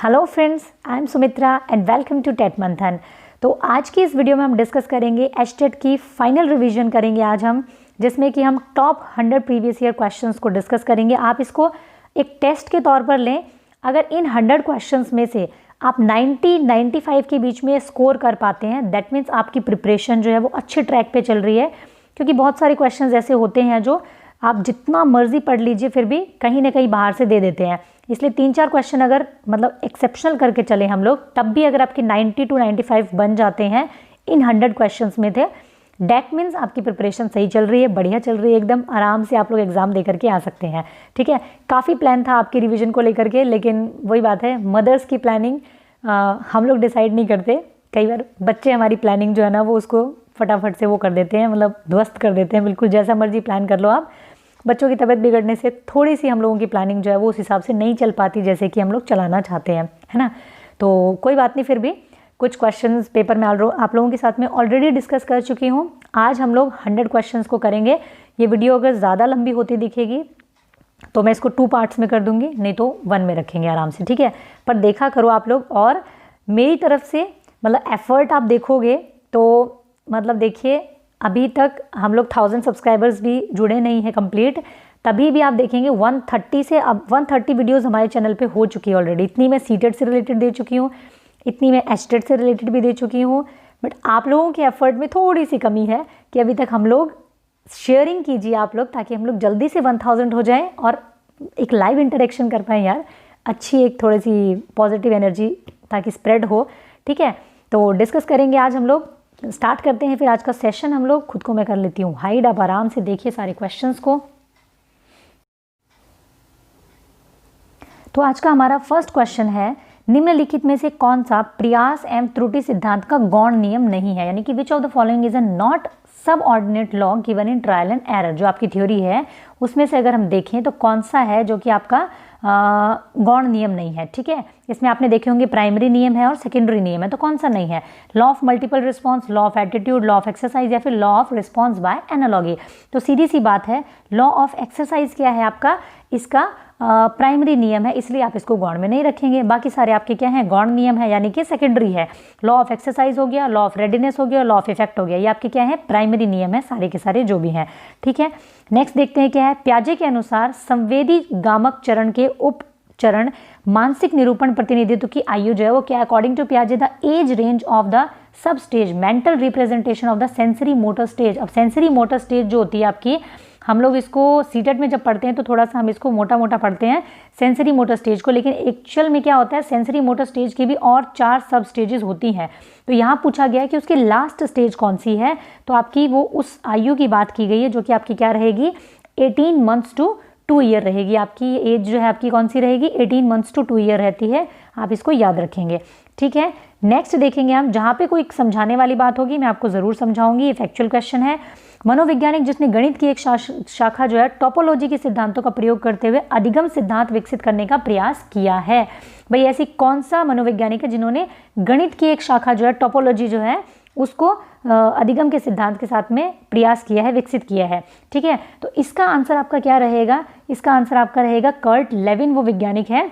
Hello friends, I am Sumitra and welcome to TET Manthan. तो आज की इस वीडियो में हम डिस्कस करेंगे एचटेट की फाइनल रिवीजन करेंगे आज हम, जिसमें कि हम टॉप 100 प्रीवियस ईयर क्वेश्चंस को डिस्कस करेंगे। आप इसको एक टेस्ट के तौर पर लें। अगर इन 100 क्वेश्चंस में से आप 90-95 के बीच में स्कोर कर पाते हैं, दैट मीन्स आपकी प्रिपरेशन जो है वो अच्छे ट्रैक पे चल रही है। क्योंकि बहुत सारे क्वेश्चंस ऐसे होते हैं जो आप जितना मर्जी पढ़ लीजिए फिर भी कहीं ना कहीं बाहर से दे देते हैं। इसलिए 3-4 क्वेश्चन अगर मतलब एक्सेप्शनल करके चले हम लोग, तब भी अगर आपके 90 to 95 बन जाते हैं इन 100 क्वेश्चंस में थे, डैट मीन्स आपकी प्रिपरेशन सही चल रही है, बढ़िया चल रही है, एकदम आराम से आप लोग एग्जाम दे करके आ सकते हैं। ठीक है, काफ़ी प्लान था आपकी रिवीजन को लेकर के, लेकिन वही बात है, मदर्स की प्लानिंग हम लोग डिसाइड नहीं करते। कई बार बच्चे हमारी प्लानिंग जो है ना वो उसको फटाफट से वो कर देते हैं, मतलब ध्वस्त कर देते हैं। बिल्कुल जैसा मर्जी प्लान कर लो आप, बच्चों की तबीयत बिगड़ने से थोड़ी सी हम लोगों की प्लानिंग जो है वो उस हिसाब से नहीं चल पाती जैसे कि हम लोग चलाना चाहते हैं, है ना। तो कोई बात नहीं, फिर भी कुछ क्वेश्चंस पेपर में आप लोगों के साथ में ऑलरेडी डिस्कस कर चुकी हूँ। आज हम लोग 100 क्वेश्चंस को करेंगे। ये वीडियो अगर ज़्यादा लंबी होती दिखेगी तो मैं इसको 2 पार्ट्स में कर दूंगी, नहीं तो 1 में रखेंगे आराम से, ठीक है। पर देखा करो आप लोग, और मेरी तरफ से मतलब एफर्ट आप देखोगे तो मतलब देखिए, अभी तक हम लोग 1000 सब्सक्राइबर्स भी जुड़े नहीं हैं कंप्लीट, तभी भी आप देखेंगे 130 से अब 130 वीडियोस हमारे चैनल पे हो चुकी है ऑलरेडी। इतनी मैं सीटेट से रिलेटेड दे चुकी हूँ, इतनी मैं एचटेट से रिलेटेड भी दे चुकी हूँ। बट आप लोगों के एफर्ट में थोड़ी सी कमी है कि अभी तक हम लोग शेयरिंग कीजिए आप लोग, ताकि हम लोग जल्दी से 1000 हो जाएँ और एक लाइव इंटरेक्शन कर पाएँ यार, अच्छी एक थोड़ी सी पॉजिटिव एनर्जी ताकि स्प्रेड हो। ठीक है, तो डिस्कस करेंगे आज हम लोग। स्टार्ट करते हैं फिर आज का सेशन। हम लोग खुद को मैं कर लेती हूँ हाइड, आप आराम से देखिए सारे क्वेश्चंस को। तो आज का हमारा फर्स्ट क्वेश्चन है, निम्नलिखित में से कौन सा प्रयास एवं त्रुटि सिद्धांत का गौण नियम नहीं है, यानी कि which of the following is a not subordinate law given in trial and error. जो आपकी थ्योरी है उसमें से अगर हम देखें तो कौन सा है जो कि आपका गौण नियम नहीं है। ठीक है, इसमें आपने देखे होंगे प्राइमरी नियम है और सेकेंडरी नियम है, तो कौन सा नहीं है? Law of multiple response, law of attitude, law of exercise, या फिर law of response by analogy. तो सीधी सी बात है, लॉ ऑफ एक्सरसाइज क्या है आपका? इसका प्राइमरी नियम है, इसलिए आप इसको गौण में नहीं रखेंगे। बाकी सारे आपके क्या हैं? गौण नियम है, यानी कि सेकेंडरी है। लॉ ऑफ एक्सरसाइज हो गया, लॉ ऑफ रेडीनेस हो गया, लॉ ऑफ इफेक्ट हो गया, ये आपके क्या है? प्राइमरी नियम है, सारे के सारे जो भी हैं। ठीक है, नेक्स्ट देखते हैं क्या है। प्याजे के अनुसार संवेदी गामक चरण के उप चरण मानसिक निरूपण प्रतिनिधित्व की आयु जो है वो क्या? अकॉर्डिंग टू प्याजे the age range of the sub stage mental representation of the sensory motor stage. अब सेंसरी मोटर स्टेज जो होती है आपकी, हम लोग इसको सीटेट में जब पढ़ते हैं तो थोड़ा सा हम इसको मोटा मोटा पढ़ते हैं सेंसरी मोटर स्टेज को, लेकिन एक्चुअल में क्या होता है, सेंसरी मोटर स्टेज की भी और 4 सब स्टेजेस होती हैं। तो यहाँ पूछा गया है कि उसकी लास्ट स्टेज कौन सी है, तो आपकी वो उस आयु की बात की गई है जो कि आपकी क्या रहेगी? 18 मंथ्स टू 2 ईयर रहेगी। आपकी एज जो है आपकी कौन सी रहेगी? 18 मंथ्स टू 2 ईयर रहती है, आप इसको याद रखेंगे। ठीक है, नेक्स्ट देखेंगे हम, जहाँ पे कोई समझाने वाली बात होगी मैं आपको ज़रूर समझाऊंगी। ये फैक्चुअल क्वेश्चन है। मनोवैज्ञानिक जिसने गणित की एक शाखा जो है टोपोलॉजी के सिद्धांतों का प्रयोग करते हुए अधिगम सिद्धांत विकसित करने का प्रयास किया है। भाई ऐसी कौन सा मनोवैज्ञानिक है जिन्होंने गणित की एक शाखा जो है टोपोलॉजी जो है उसको अधिगम के सिद्धांत के साथ में प्रयास किया है, विकसित किया है? ठीक है, तो इसका आंसर आपका क्या रहेगा? इसका आंसर आपका रहेगा कर्ट लेविन, वो वैज्ञानिक है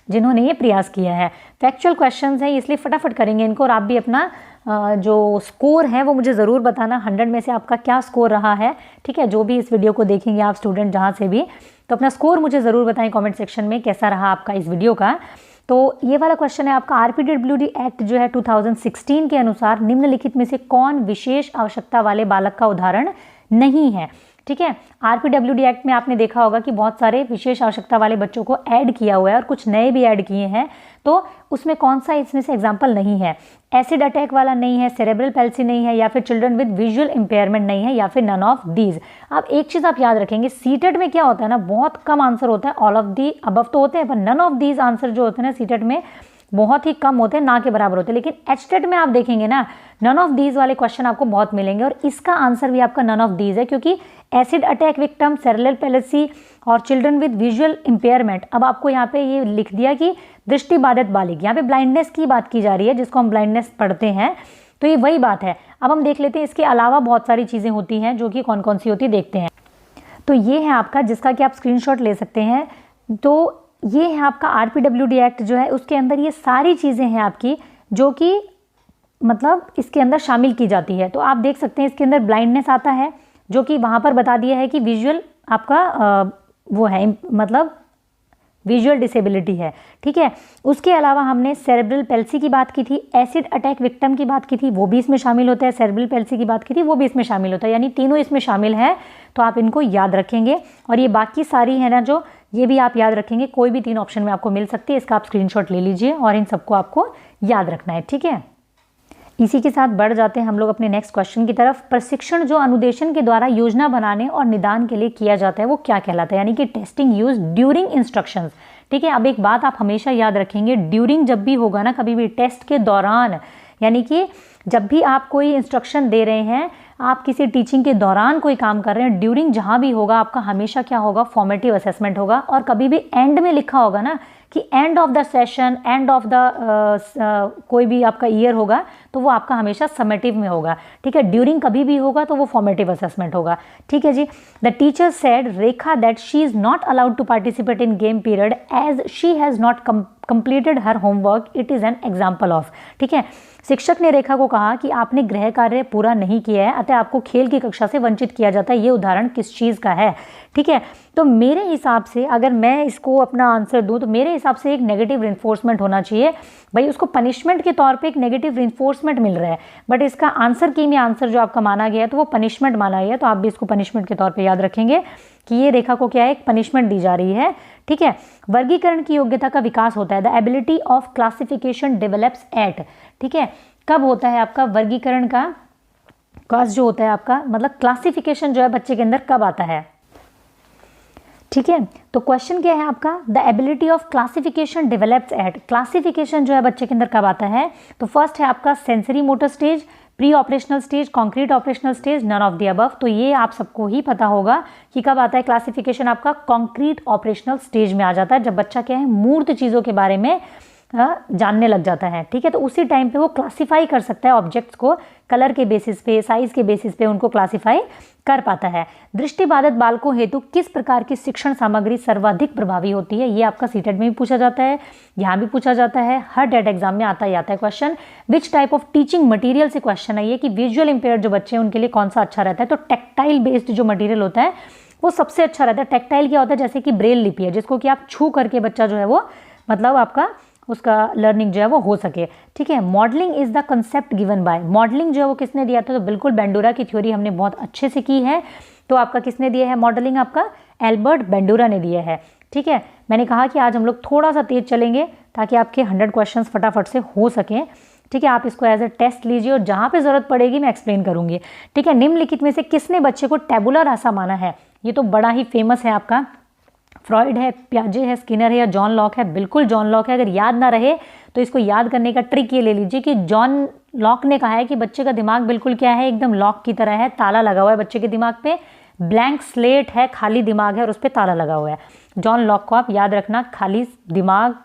जिन्होंने ये प्रयास किया है। फैक्चुअल क्वेश्चंस हैं इसलिए फटाफट करेंगे इनको, और आप भी अपना जो स्कोर है वो मुझे ज़रूर बताना 100 में से आपका क्या स्कोर रहा है। ठीक है, जो भी इस वीडियो को देखेंगे आप स्टूडेंट जहाँ से भी, तो अपना स्कोर मुझे ज़रूर बताएं कमेंट सेक्शन में कैसा रहा आपका इस वीडियो का। तो ये वाला क्वेश्चन है आपका, RPWD एक्ट जो है 2016 के अनुसार निम्नलिखित में से कौन विशेष आवश्यकता वाले बालक का उदाहरण नहीं है? ठीक है, RPWD एक्ट में आपने देखा होगा कि बहुत सारे विशेष आवश्यकता वाले बच्चों को ऐड किया हुआ है और कुछ नए भी ऐड किए हैं, तो उसमें कौन सा इसमें से एग्जाम्पल नहीं है? एसिड अटैक वाला नहीं है, सेरेब्रल पैल्सी नहीं है, या फिर चिल्ड्रन विद विजुअल इम्पेयरमेंट नहीं है, या फिर नन ऑफ दीज। अब एक चीज़ आप याद रखेंगे, सीटेट में क्या होता है ना, बहुत कम आंसर होता है, ऑल ऑफ दी अबव तो होते हैं, पर नन ऑफ दीज आंसर जो होते हैं ना सीटेट में बहुत ही कम होते हैं, ना के बराबर होते हैं। लेकिन एचटेट में आप देखेंगे ना, नन ऑफ दीज वाले क्वेश्चन आपको बहुत मिलेंगे, और इसका आंसर भी आपका नन ऑफ दीज है, क्योंकि acid attack victim, cerebral palsy और चिल्ड्रन विद विजुअल इम्पेयरमेंट। अब आपको यहाँ पे ये लिख दिया कि दृष्टिबाधित बालिग, यहाँ पे ब्लाइंडनेस की बात की जा रही है, जिसको हम ब्लाइंडनेस पढ़ते हैं, तो ये वही बात है। अब हम देख लेते हैं इसके अलावा बहुत सारी चीज़ें होती हैं जो कि कौन कौन सी होती देखते हैं। तो ये है आपका, जिसका कि आप स्क्रीनशॉट ले सकते हैं। तो ये है आपका RPWD एक्ट जो है, उसके अंदर ये सारी चीज़ें हैं आपकी जो कि मतलब इसके अंदर शामिल की जाती है। तो आप देख सकते हैं इसके अंदर ब्लाइंडनेस आता है, जो कि वहाँ पर बता दिया है कि विजुअल आपका वो है, मतलब विजुअल डिसेबिलिटी है, ठीक है। उसके अलावा हमने सेरेब्रल पैल्सी की बात की थी, एसिड अटैक विक्टिम की बात की थी, वो भी इसमें शामिल होता है, सेरेब्रल पैल्सी की बात की थी, वो भी इसमें शामिल होता है, यानी तीनों इसमें शामिल है। तो आप इनको याद रखेंगे, और ये बाकी सारी है ना जो, ये भी आप याद रखेंगे, कोई भी 3 ऑप्शन में आपको मिल सकती है, इसका आप स्क्रीनशॉट ले लीजिए और इन सबको आपको याद रखना है, ठीक है। इसी के साथ बढ़ जाते हैं हम लोग अपने नेक्स्ट क्वेश्चन की तरफ। प्रशिक्षण जो अनुदेशन के द्वारा योजना बनाने और निदान के लिए किया जाता है वो क्या कहलाता है, यानी कि टेस्टिंग यूज ड्यूरिंग इंस्ट्रक्शंस, ठीक है। अब एक बात आप हमेशा याद रखेंगे, ड्यूरिंग जब भी होगा ना, कभी भी टेस्ट के दौरान, यानी कि जब भी आप कोई इंस्ट्रक्शन दे रहे हैं, आप किसी टीचिंग के दौरान कोई काम कर रहे हैं, ड्यूरिंग जहाँ भी होगा आपका हमेशा क्या होगा, फॉर्मेटिव असेसमेंट होगा। और कभी भी एंड में लिखा होगा ना कि end of the session, end of the कोई भी आपका ईयर होगा तो वो आपका हमेशा समेटिव में होगा, ठीक है। ड्यूरिंग कभी भी होगा तो वो फॉर्मेटिव असेसमेंट होगा, ठीक है जी। The teacher said Rekha that she is not allowed to participate in game period as she has not completed her homework, it is an example of, ठीक है। शिक्षक ने रेखा को कहा कि आपने गृह कार्य पूरा नहीं किया है, अतः आपको खेल की कक्षा से वंचित किया जाता है। ये उदाहरण किस चीज़ का है, ठीक है। तो मेरे हिसाब से अगर मैं इसको अपना आंसर दूं तो मेरे हिसाब से एक नेगेटिव रिइंफोर्समेंट होना चाहिए। भाई उसको पनिशमेंट के तौर पे एक नेगेटिव रिइंफोर्समेंट मिल रहा है, बट इसका आंसर की में आंसर जो आपका माना गया है तो वो पनिशमेंट माना गया है। तो आप भी इसको पनिशमेंट के तौर पे याद रखेंगे कि ये रेखा को क्या है, एक पनिशमेंट दी जा रही है, ठीक है। वर्गीकरण की योग्यता का विकास होता है, the ability of classification develops at, ठीक है। कब होता है आपका वर्गीकरण का विकास जो होता है आपका, मतलब क्लासिफिकेशन जो है बच्चे के अंदर कब आता है, ठीक है। तो क्वेश्चन क्या है आपका, the ability of classification develops at, classification जो है बच्चे के अंदर कब आता है। तो फर्स्ट है आपका sensory motor stage, pre operational stage, concrete operational stage, none of the above. तो ये आप सबको ही पता होगा कि कब आता है क्लासिफिकेशन, आपका कॉन्क्रीट ऑपरेशनल स्टेज में आ जाता है, जब बच्चा क्या है मूर्त चीज़ों के बारे में जानने लग जाता है, ठीक है। तो उसी टाइम पे वो क्लासिफाई कर सकता है ऑब्जेक्ट्स को, कलर के बेसिस पे, साइज के बेसिस पे उनको क्लासिफाई कर पाता है। दृष्टिबाधित बालकों हेतु किस प्रकार की शिक्षण सामग्री सर्वाधिक प्रभावी होती है, ये आपका सीटेट में भी पूछा जाता है, यहाँ भी पूछा जाता है, हर टेट एग्जाम में आता ही आता है question. Which type of teaching material से क्वेश्चन है ये, कि विजुअल इम्पेयर्ड जो बच्चे हैं उनके लिए कौन सा अच्छा रहता है। तो टेक्टाइल बेस्ड जो मटीरियल होता है वो सबसे अच्छा रहता है। टेक्टाइल क्या होता है, जैसे कि ब्रेल लिपि है, जिसको कि आप छू करके बच्चा जो है वो मतलब आपका उसका लर्निंग जो है वो हो सके, ठीक है। Modelling is the concept given by, modelling जो है वो किसने दिया था, तो बिल्कुल बेंडूरा की थ्योरी हमने बहुत अच्छे से की है। तो आपका किसने दिया है मॉडलिंग, आपका एल्बर्ट बेंडूरा ने दिया है, ठीक है। मैंने कहा कि आज हम लोग थोड़ा सा तेज चलेंगे ताकि आपके 100 क्वेश्चन फटाफट से हो सकें, ठीक है। आप इसको एज ए टेस्ट लीजिए और जहाँ पे ज़रूरत पड़ेगी मैं एक्सप्लेन करूँगी, ठीक है। निम्नलिखित में से किसने बच्चे को टैबुला रासा माना है, ये तो बड़ा ही फेमस है आपका, फ्रॉइड है, पियाजे है, स्किनर है या जॉन लॉक है। बिल्कुल जॉन लॉक है। अगर याद ना रहे तो इसको याद करने का ट्रिक ये ले लीजिए कि जॉन लॉक ने कहा है कि बच्चे का दिमाग बिल्कुल क्या है, एकदम लॉक की तरह है, ताला लगा हुआ है बच्चे के दिमाग पे, ब्लैंक स्लेट है, खाली दिमाग है और उस पर ताला लगा हुआ है। जॉन लॉक को आप याद रखना, खाली दिमाग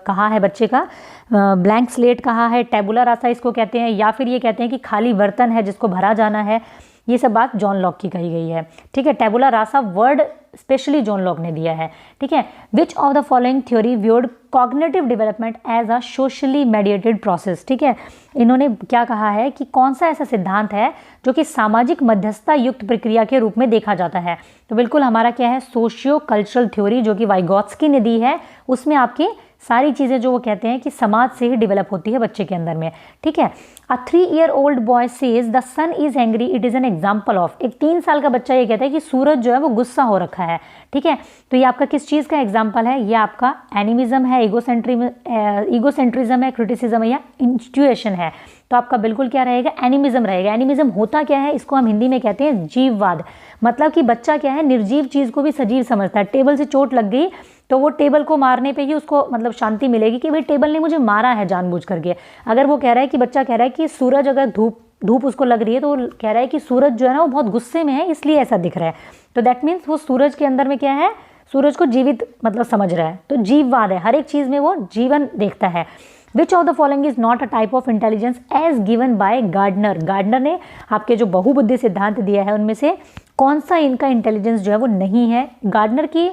कहा है बच्चे का, ब्लैंक स्लेट कहा है, टैबुला रासा इसको कहते हैं, या फिर ये कहते हैं कि खाली बर्तन है जिसको भरा जाना है। ये सब बात जॉन लॉक की कही गई है, ठीक है। Tabula rasa word specially John Locke ने दिया है, ठीक है। Which of the following theory viewed cognitive development as a socially mediated process, ठीक है। इन्होंने क्या कहा है कि कौन सा ऐसा सिद्धांत है जो कि सामाजिक मध्यस्थता युक्त प्रक्रिया के रूप में देखा जाता है। तो बिल्कुल हमारा क्या है, सोशियो कल्चरल थ्योरी जो कि वाइगोत्स्की ने दी है, उसमें आपकी सारी चीज़ें जो वो कहते हैं कि समाज से ही डेवलप होती है बच्चे के अंदर में, ठीक है। A 3-year-old boy says the sun is angry, it is an example of, एक 3 साल का बच्चा ये कहता है कि सूरज जो है वो गुस्सा हो रखा है, ठीक है। तो ये आपका किस चीज़ का एग्जाम्पल है, ये आपका एनिमिज्म है, ईगोसेंट्रिज्म है, क्रिटिसिज्म है या इंस्टीट्यूशन है। तो आपका बिल्कुल क्या रहेगा, एनिमिज्म रहेगा। एनिमिज्म होता क्या है, इसको हम हिंदी में कहते हैं जीववाद, मतलब कि बच्चा क्या है निर्जीव चीज़ को भी सजीव समझता है। टेबल से चोट लग गई तो वो टेबल को मारने पे ही उसको मतलब शांति मिलेगी कि भाई टेबल ने मुझे मारा है जानबूझ करके। अगर वो कह रहा है कि बच्चा कह रहा है कि सूरज अगर धूप उसको लग रही है तो वो कह रहा है कि सूरज जो है ना वो बहुत गुस्से में है इसलिए ऐसा दिख रहा है, तो दैट मीन्स वो सूरज के अंदर में क्या है, सूरज को जीवित मतलब समझ रहा है। तो जीववाद है, हर एक चीज़ में वो जीवन देखता है। Which of the following is not a type of intelligence as given by Gardner, Gardner ने आपके जो बहुबुद्धि सिद्धांत दिया है उनमें से कौन सा इनका इंटेलिजेंस जो है वो नहीं है। गार्डनर की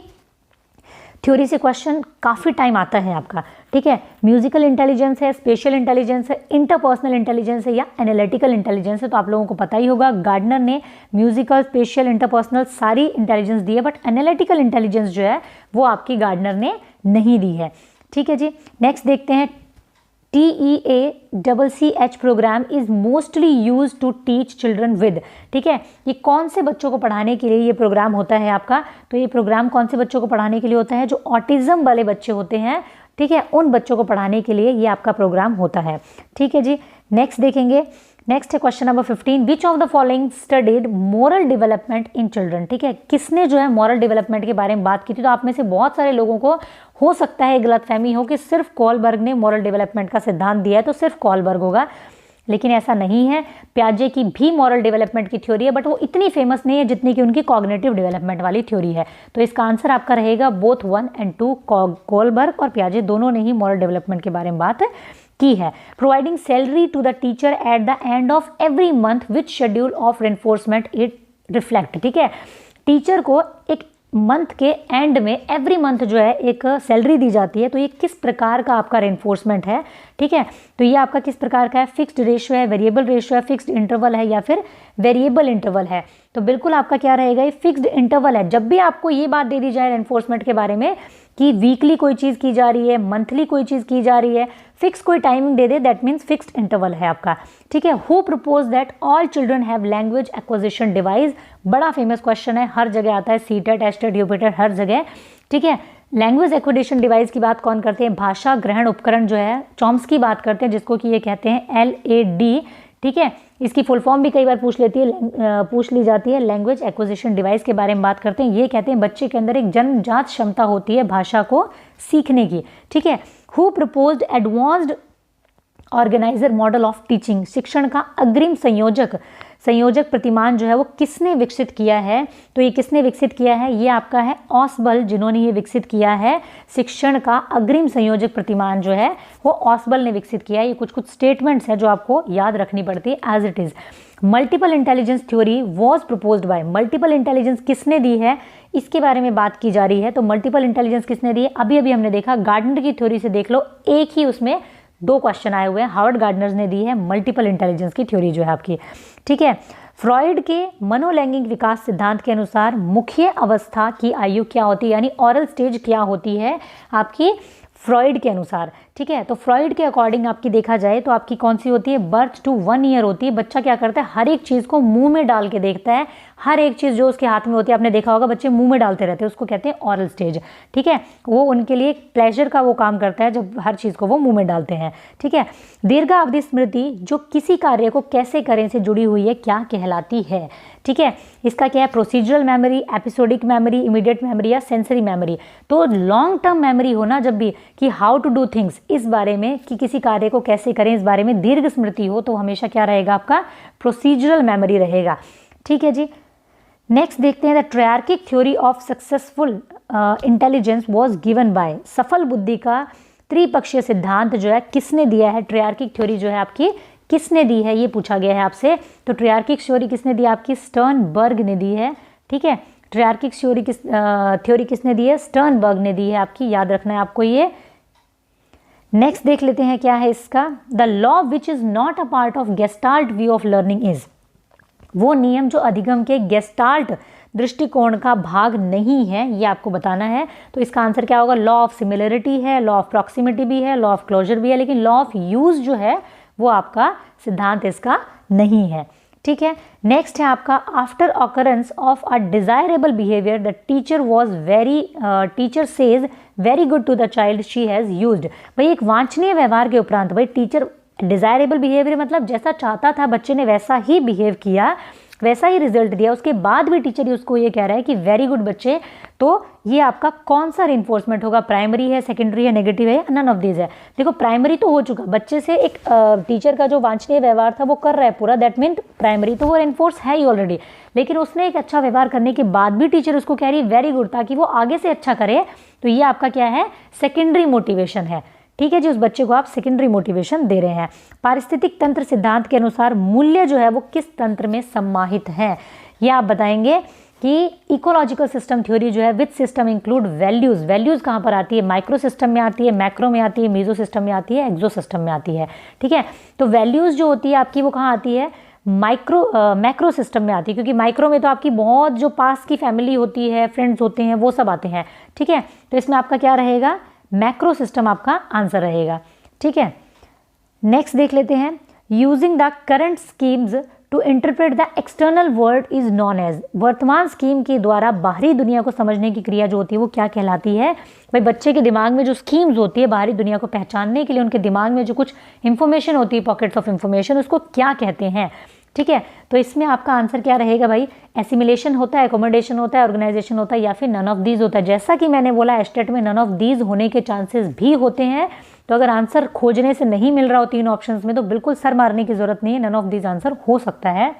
थ्योरी से क्वेश्चन काफ़ी टाइम आता है आपका, ठीक है। म्यूजिकल इंटेलिजेंस है, स्पेशल इंटेलिजेंस है, इंटरपर्सनल इंटेलिजेंस है या एनालिटिकल इंटेलिजेंस है, तो आप लोगों को पता ही होगा गार्डनर ने म्यूजिकल, स्पेशल, इंटरपर्सनल सारी इंटेलिजेंस दी है, बट एनालिटिकल इंटेलिजेंस जो है वो आपकी गार्डनर ने नहीं दी है, ठीक है जी। नेक्स्ट देखते हैं, TEACCH program is mostly use to teach children with, ठीक है। ये कौन से बच्चों को पढ़ाने के लिए ये प्रोग्राम होता है आपका, तो ये प्रोग्राम कौन से बच्चों को पढ़ाने के लिए होता है, जो ऑटिज्म वाले बच्चे होते हैं, ठीक है, उन बच्चों को पढ़ाने के लिए ये आपका प्रोग्राम होता है, ठीक है जी। नेक्स्ट देखेंगे, नेक्स्ट है question number 15, which of the following studied moral development in children, ठीक है, किसने जो है मॉरल डेवलपमेंट के बारे में बात की थी। तो आप में से बहुत सारे लोगों को हो सकता है गलतफहमी हो कि सिर्फ कॉलबर्ग ने मॉरल डेवलपमेंट का सिद्धांत दिया है तो सिर्फ कॉलबर्ग होगा, लेकिन ऐसा नहीं है। पियाजे की भी मॉरल डेवलपमेंट की थ्योरी है, बट वो इतनी फेमस नहीं है जितनी कि उनकी कॉग्निटिव डेवलपमेंट वाली थ्योरी है। तो इसका आंसर आपका रहेगा बोथ 1 और 2, कॉलबर्ग और पियाजे दोनों ने ही मॉरल डेवलपमेंट के बारे में बात की है। Providing salary to the teacher at the end of every month which schedule of reinforcement it reflect, ठीक है, टीचर को एक मंथ के एंड में एवरी मंथ जो है एक सैलरी दी जाती है, तो ये किस प्रकार का आपका रेनफोर्समेंट है, ठीक है। तो ये आपका किस प्रकार का है, फिक्स्ड रेशियो है, वेरिएबल रेशियो है, फिक्स्ड इंटरवल है या फिर वेरिएबल इंटरवल है। तो बिल्कुल आपका क्या रहेगा, ये फिक्स्ड इंटरवल है। जब भी आपको ये बात दे दी जाए रेनफोर्समेंट के बारे में कि वीकली कोई चीज़ की जा रही है, मंथली कोई चीज़ की जा रही है, फिक्स कोई timing they they, that means fixed interval है आपका, ठीक है। Who propose that all children have language acquisition device, बड़ा फेमस क्वेश्चन है, हर जगह आता है, सीटेट, एस्टेट, यूपिटेट, हर जगह, ठीक है। लैंग्वेज एक्विजिशन डिवाइस की बात कौन करते हैं, भाषा ग्रहण उपकरण जो है चॉम्स्की बात करते हैं, जिसको कि ये कहते हैं LAD, ठीक है। इसकी फुल फॉर्म भी कई बार पूछ ली जाती है। लैंग्वेज एक्विजिशन डिवाइस के बारे में बात करते हैं, ये कहते हैं बच्चे के अंदर एक जन्मजात क्षमता होती है भाषा को सीखने की, ठीक है। Who proposed advanced organiser model of teaching, शिक्षण का अग्रिम संयोजक प्रतिमान जो है वो किसने विकसित किया है, तो ये किसने विकसित किया है, ये आपका है ऑसबल, जिन्होंने ये विकसित किया है। शिक्षण का अग्रिम संयोजक प्रतिमान जो है वो ऑसबल ने विकसित किया है। ये कुछ स्टेटमेंट्स हैं जो आपको याद रखनी पड़ती है as it is. Multiple intelligence theory was proposed by, multiple intelligence किसने दी है, इसके बारे में बात की जा रही है। तो मल्टीपल इंटेलिजेंस किसने दी है, अभी अभी हमने देखा, गार्डनर की थ्योरी से देख लो, एक ही उसमें 2 क्वेश्चन आए हुए हैं, हार्वर्ड गार्डनर ने दी है मल्टीपल इंटेलिजेंस की थ्योरी जो है आपकी, ठीक है। फ्रॉइड के मनोलैंगिक विकास सिद्धांत के अनुसार मुख्य अवस्था की आयु क्या होती है, यानी ऑरल स्टेज क्या होती है आपकी फ्रॉइड के अनुसार, ठीक है। तो फ्रॉइड के अकॉर्डिंग आपकी देखा जाए तो आपकी कौन सी होती है, बर्थ टू 1 ईयर होती है। बच्चा क्या करता है, हर एक चीज़ को मुंह में डाल के देखता है, हर एक चीज़ जो उसके हाथ में होती है, आपने देखा होगा बच्चे मुंह में डालते रहते हैं, उसको कहते हैं ऑरल स्टेज, ठीक है। वो उनके लिए प्लेजर का वो काम करता है जब हर चीज़ को वो मुंह में डालते हैं, ठीक है। दीर्घावधि स्मृति जो किसी कार्य को कैसे करें से जुड़ी हुई है क्या कहलाती है, ठीक है। इसका क्या है, procedural memory, episodic memory, immediate memory या सेंसरी मेमोरी। तो लॉन्ग टर्म मेमोरी होना जब भी कि हाउ टू डू थिंग्स, इस बारे में कि किसी कार्य को कैसे करें, इस बारे में दीर्घ स्मृति हो तो हमेशा क्या रहेगा आपका प्रोसीजरल मेमोरी रहेगा, ठीक है जी। नेक्स्ट देखते हैं, the triarchic theory of successful intelligence was given by, सफल बुद्धि का त्रिपक्षीय सिद्धांत जो है किसने दिया है, ट्रायर्किक थ्योरी जो है आपकी किसने दी है, ये पूछा गया है आपसे। तो ट्रायर्किक थ्योरी किसने दी, आपकी स्टर्नबर्ग ने दी है, ठीक है। ट्रायर्किक थ्योरी किसने दी है, स्टर्नबर्ग ने दी है आपकी, याद रखना है आपको ये। नेक्स्ट देख लेते हैं क्या है इसका, the law which is not a part of gestalt view of learning is, वो नियम जो अधिगम के गेस्टाल्ट दृष्टिकोण का भाग नहीं है, ये आपको बताना है। तो इसका आंसर क्या होगा, लॉ ऑफ सिमिलरिटी है, लॉ ऑफ प्रॉक्सिमिटी भी है, लॉ ऑफ क्लोजर भी है, लेकिन लॉ ऑफ यूज जो है वो आपका सिद्धांत इसका नहीं है, ठीक है। नेक्स्ट है आपका, after occurrence of a desirable behaviour the teacher says very good to the child she has used. भाई एक वांछनीय व्यवहार के उपरांत, भाई टीचर डिजायरेबल बिहेवियर मतलब जैसा चाहता था बच्चे ने वैसा ही बिहेव किया, वैसा ही रिजल्ट दिया, उसके बाद भी टीचर उसको ये कह रहा है कि वेरी गुड बच्चे, तो ये आपका कौन सा रिइंफोर्समेंट होगा, प्राइमरी है, सेकेंडरी है, नेगेटिव है, नन ऑफ दीज है। देखो प्राइमरी तो हो चुका, बच्चे से एक टीचर का जो वांछनीय व्यवहार था वो कर रहा है पूरा, दैट मीन प्राइमरी तो वो रिइंफोर्स है ही ऑलरेडी, लेकिन उसने एक अच्छा व्यवहार करने के बाद भी टीचर उसको कह रही है वेरी गुड, ताकि वो आगे से अच्छा करे, तो ये आपका क्या है, सेकेंडरी मोटिवेशन है, ठीक है जी। उस बच्चे को आप सेकेंडरी मोटिवेशन दे रहे हैं। पारिस्थितिक तंत्र सिद्धांत के अनुसार मूल्य जो है वो किस तंत्र में सम्माहित है, ये आप बताएंगे। कि इकोलॉजिकल सिस्टम थ्योरी जो है with system include values. Values कहाँ पर आती है? माइक्रो सिस्टम में आती है, मैक्रो में आती है, मीजो सिस्टम में आती है, एक्सो सिस्टम में आती है। ठीक है, तो वैल्यूज़ जो होती है आपकी वो कहाँ आती है? मैक्रो सिस्टम में आती है, क्योंकि माइक्रो में तो आपकी बहुत जो पास की फैमिली होती है, फ्रेंड्स होते हैं, वो सब आते हैं। ठीक है, तो इसमें आपका क्या रहेगा? मैक्रो सिस्टम आपका आंसर रहेगा। ठीक है, नेक्स्ट देख लेते हैं। Using the current schemes to interpret the external world is known as. वर्तमान स्कीम के द्वारा बाहरी दुनिया को समझने की क्रिया जो होती है वो क्या कहलाती है? भाई बच्चे के दिमाग में जो स्कीम्स होती है बाहरी दुनिया को पहचानने के लिए, उनके दिमाग में जो कुछ इंफॉर्मेशन होती है, पॉकेट्स ऑफ इंफॉर्मेशन, उसको क्या कहते हैं? ठीक है, तो इसमें आपका आंसर क्या रहेगा भाई? एसिमिलेशन होता है, एकोमोडेशन होता है, ऑर्गेनाइजेशन होता है, या फिर नन ऑफ दीज होता है। जैसा कि मैंने बोला एस्टेट में नन ऑफ दीज होने के चांसेस भी होते हैं। तो अगर आंसर खोजने से नहीं मिल रहा हो तीन ऑप्शंस में तो बिल्कुल सर मारने की जरूरत नहीं है, नन ऑफ दीज आंसर हो सकता है।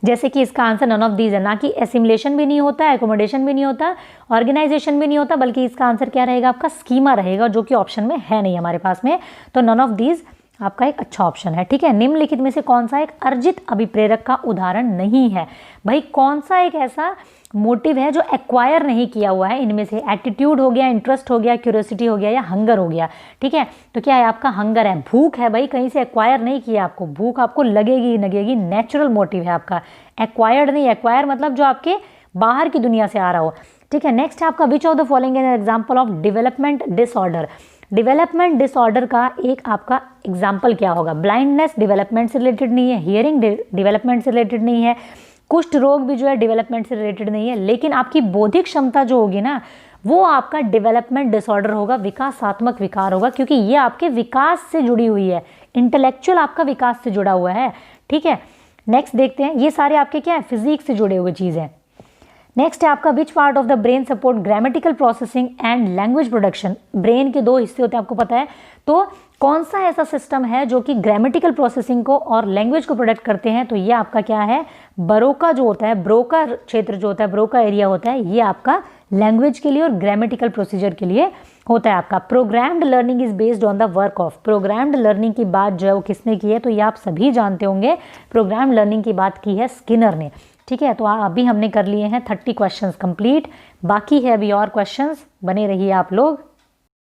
जैसे कि इसका आंसर नन ऑफ दीज है, ना कि एसिमिलेशन भी नहीं होता, एकोमोडेशन भी नहीं होता, ऑर्गेनाइजेशन भी नहीं होता, बल्कि इसका आंसर क्या रहेगा? आपका स्कीमा रहेगा, जो कि ऑप्शन में है नहीं हमारे पास में। तो नन ऑफ दीज आपका एक अच्छा ऑप्शन है। ठीक है, निम्नलिखित में से कौन सा एक अर्जित अभिप्रेरक का उदाहरण नहीं है? भाई कौन सा एक ऐसा मोटिव है जो एक्वायर नहीं किया हुआ है इनमें से? एटीट्यूड हो गया, इंटरेस्ट हो गया, क्यूरियोसिटी हो गया, या हंगर हो गया। ठीक है, तो क्या है आपका? हंगर है, भूख है भाई, कहीं से एक्वायर नहीं किया आपको, भूख आपको लगेगी, नेचुरल मोटिव है आपका, एक्वायर्ड नहीं। एक्वायर मतलब जो आपके बाहर की दुनिया से आ रहा हो। ठीक है, नेक्स्ट है आपका which of the following is example of development disorder. Development disorder का एक आपका एग्जाम्पल क्या होगा? ब्लाइंडनेस डेवलपमेंट से रिलेटेड नहीं है, हियरिंग डेवलपमेंट से रिलेटेड नहीं है, कुष्ठ रोग भी जो है डेवलपमेंट से रिलेटेड नहीं है, लेकिन आपकी बौद्धिक क्षमता जो होगी ना वो आपका डेवलपमेंट डिसऑर्डर होगा, विकासात्मक विकार होगा, क्योंकि ये आपके विकास से जुड़ी हुई है, इंटेलेक्चुअल आपका विकास से जुड़ा हुआ है। ठीक है, नेक्स्ट देखते हैं, ये सारे आपके क्या है? फिजिक्स से जुड़े हुए चीज़ है। नेक्स्ट है आपका which part of the brain support grammatical processing and language production. Brain के दो हिस्से होते हैं, आपको पता है, तो कौन सा ऐसा सिस्टम है जो कि ग्रामेटिकल प्रोसेसिंग को और लैंग्वेज को प्रोडक्ट करते हैं? तो ये आपका क्या है? बरोका जो होता है, ब्रोका क्षेत्र जो होता है, ब्रोका एरिया होता है, ये आपका लैंग्वेज के लिए और ग्रामेटिकल प्रोसीजर के लिए होता है आपका। Programmed learning is based on the work of. Programmed learning की बात जो है वो किसने की है? तो ये आप सभी जानते होंगे, प्रोग्राम्ड लर्निंग की बात की है स्किनर ने। ठीक है, तो अभी हमने कर लिए हैं 30 क्वेश्चंस कंप्लीट, बाकी है अभी और क्वेश्चंस, बने रहिए आप लोग।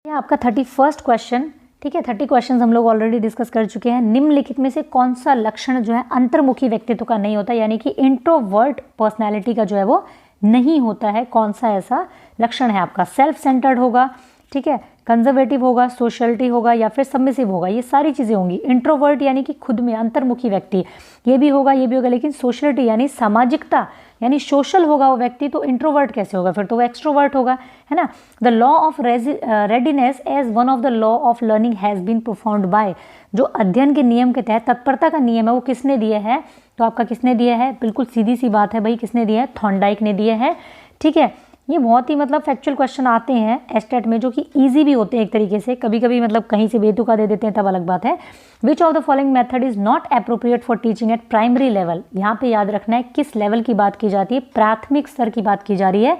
ये आपका 31st क्वेश्चन। ठीक है, 30 क्वेश्चंस हम लोग ऑलरेडी डिस्कस कर चुके हैं। निम्नलिखित में से कौन सा लक्षण जो है अंतर्मुखी व्यक्तित्व का नहीं होता, यानी कि इंट्रोवर्ट पर्सनैलिटी का जो है वो नहीं होता है? कौन सा ऐसा लक्षण है आपका? सेल्फ सेंटर्ड होगा, ठीक है, कंजर्वेटिव होगा, सोशलिटी होगा, या फिर सबमिसिव होगा, ये सारी चीज़ें होंगी। इंट्रोवर्ट यानी कि खुद में अंतर्मुखी व्यक्ति, ये भी होगा, ये भी होगा, लेकिन सोशलिटी यानी सामाजिकता यानी सोशल होगा वो व्यक्ति, तो इंट्रोवर्ट कैसे होगा? फिर तो वो एक्सट्रोवर्ट होगा, है ना। The law of readiness as one of the law of learning has been performed by. जो अध्ययन के नियम के तहत तत्परता का नियम है वो किसने दिया है? तो आपका किसने दिया है? बिल्कुल सीधी सी बात है भाई, किसने दिया है? थॉर्नडाइक ने दिया है। ठीक है, ये बहुत ही मतलब फैक्चुअल क्वेश्चन आते हैं एस्टेट में, जो कि इजी भी होते हैं एक तरीके से, कभी कभी मतलब कहीं से बेतुका दे देते हैं, तब अलग बात है। Which of the following method is not appropriate for teaching eight primary level. यहाँ पे याद रखना है किस लेवल की बात की जाती है, प्राथमिक स्तर की बात की जा रही है।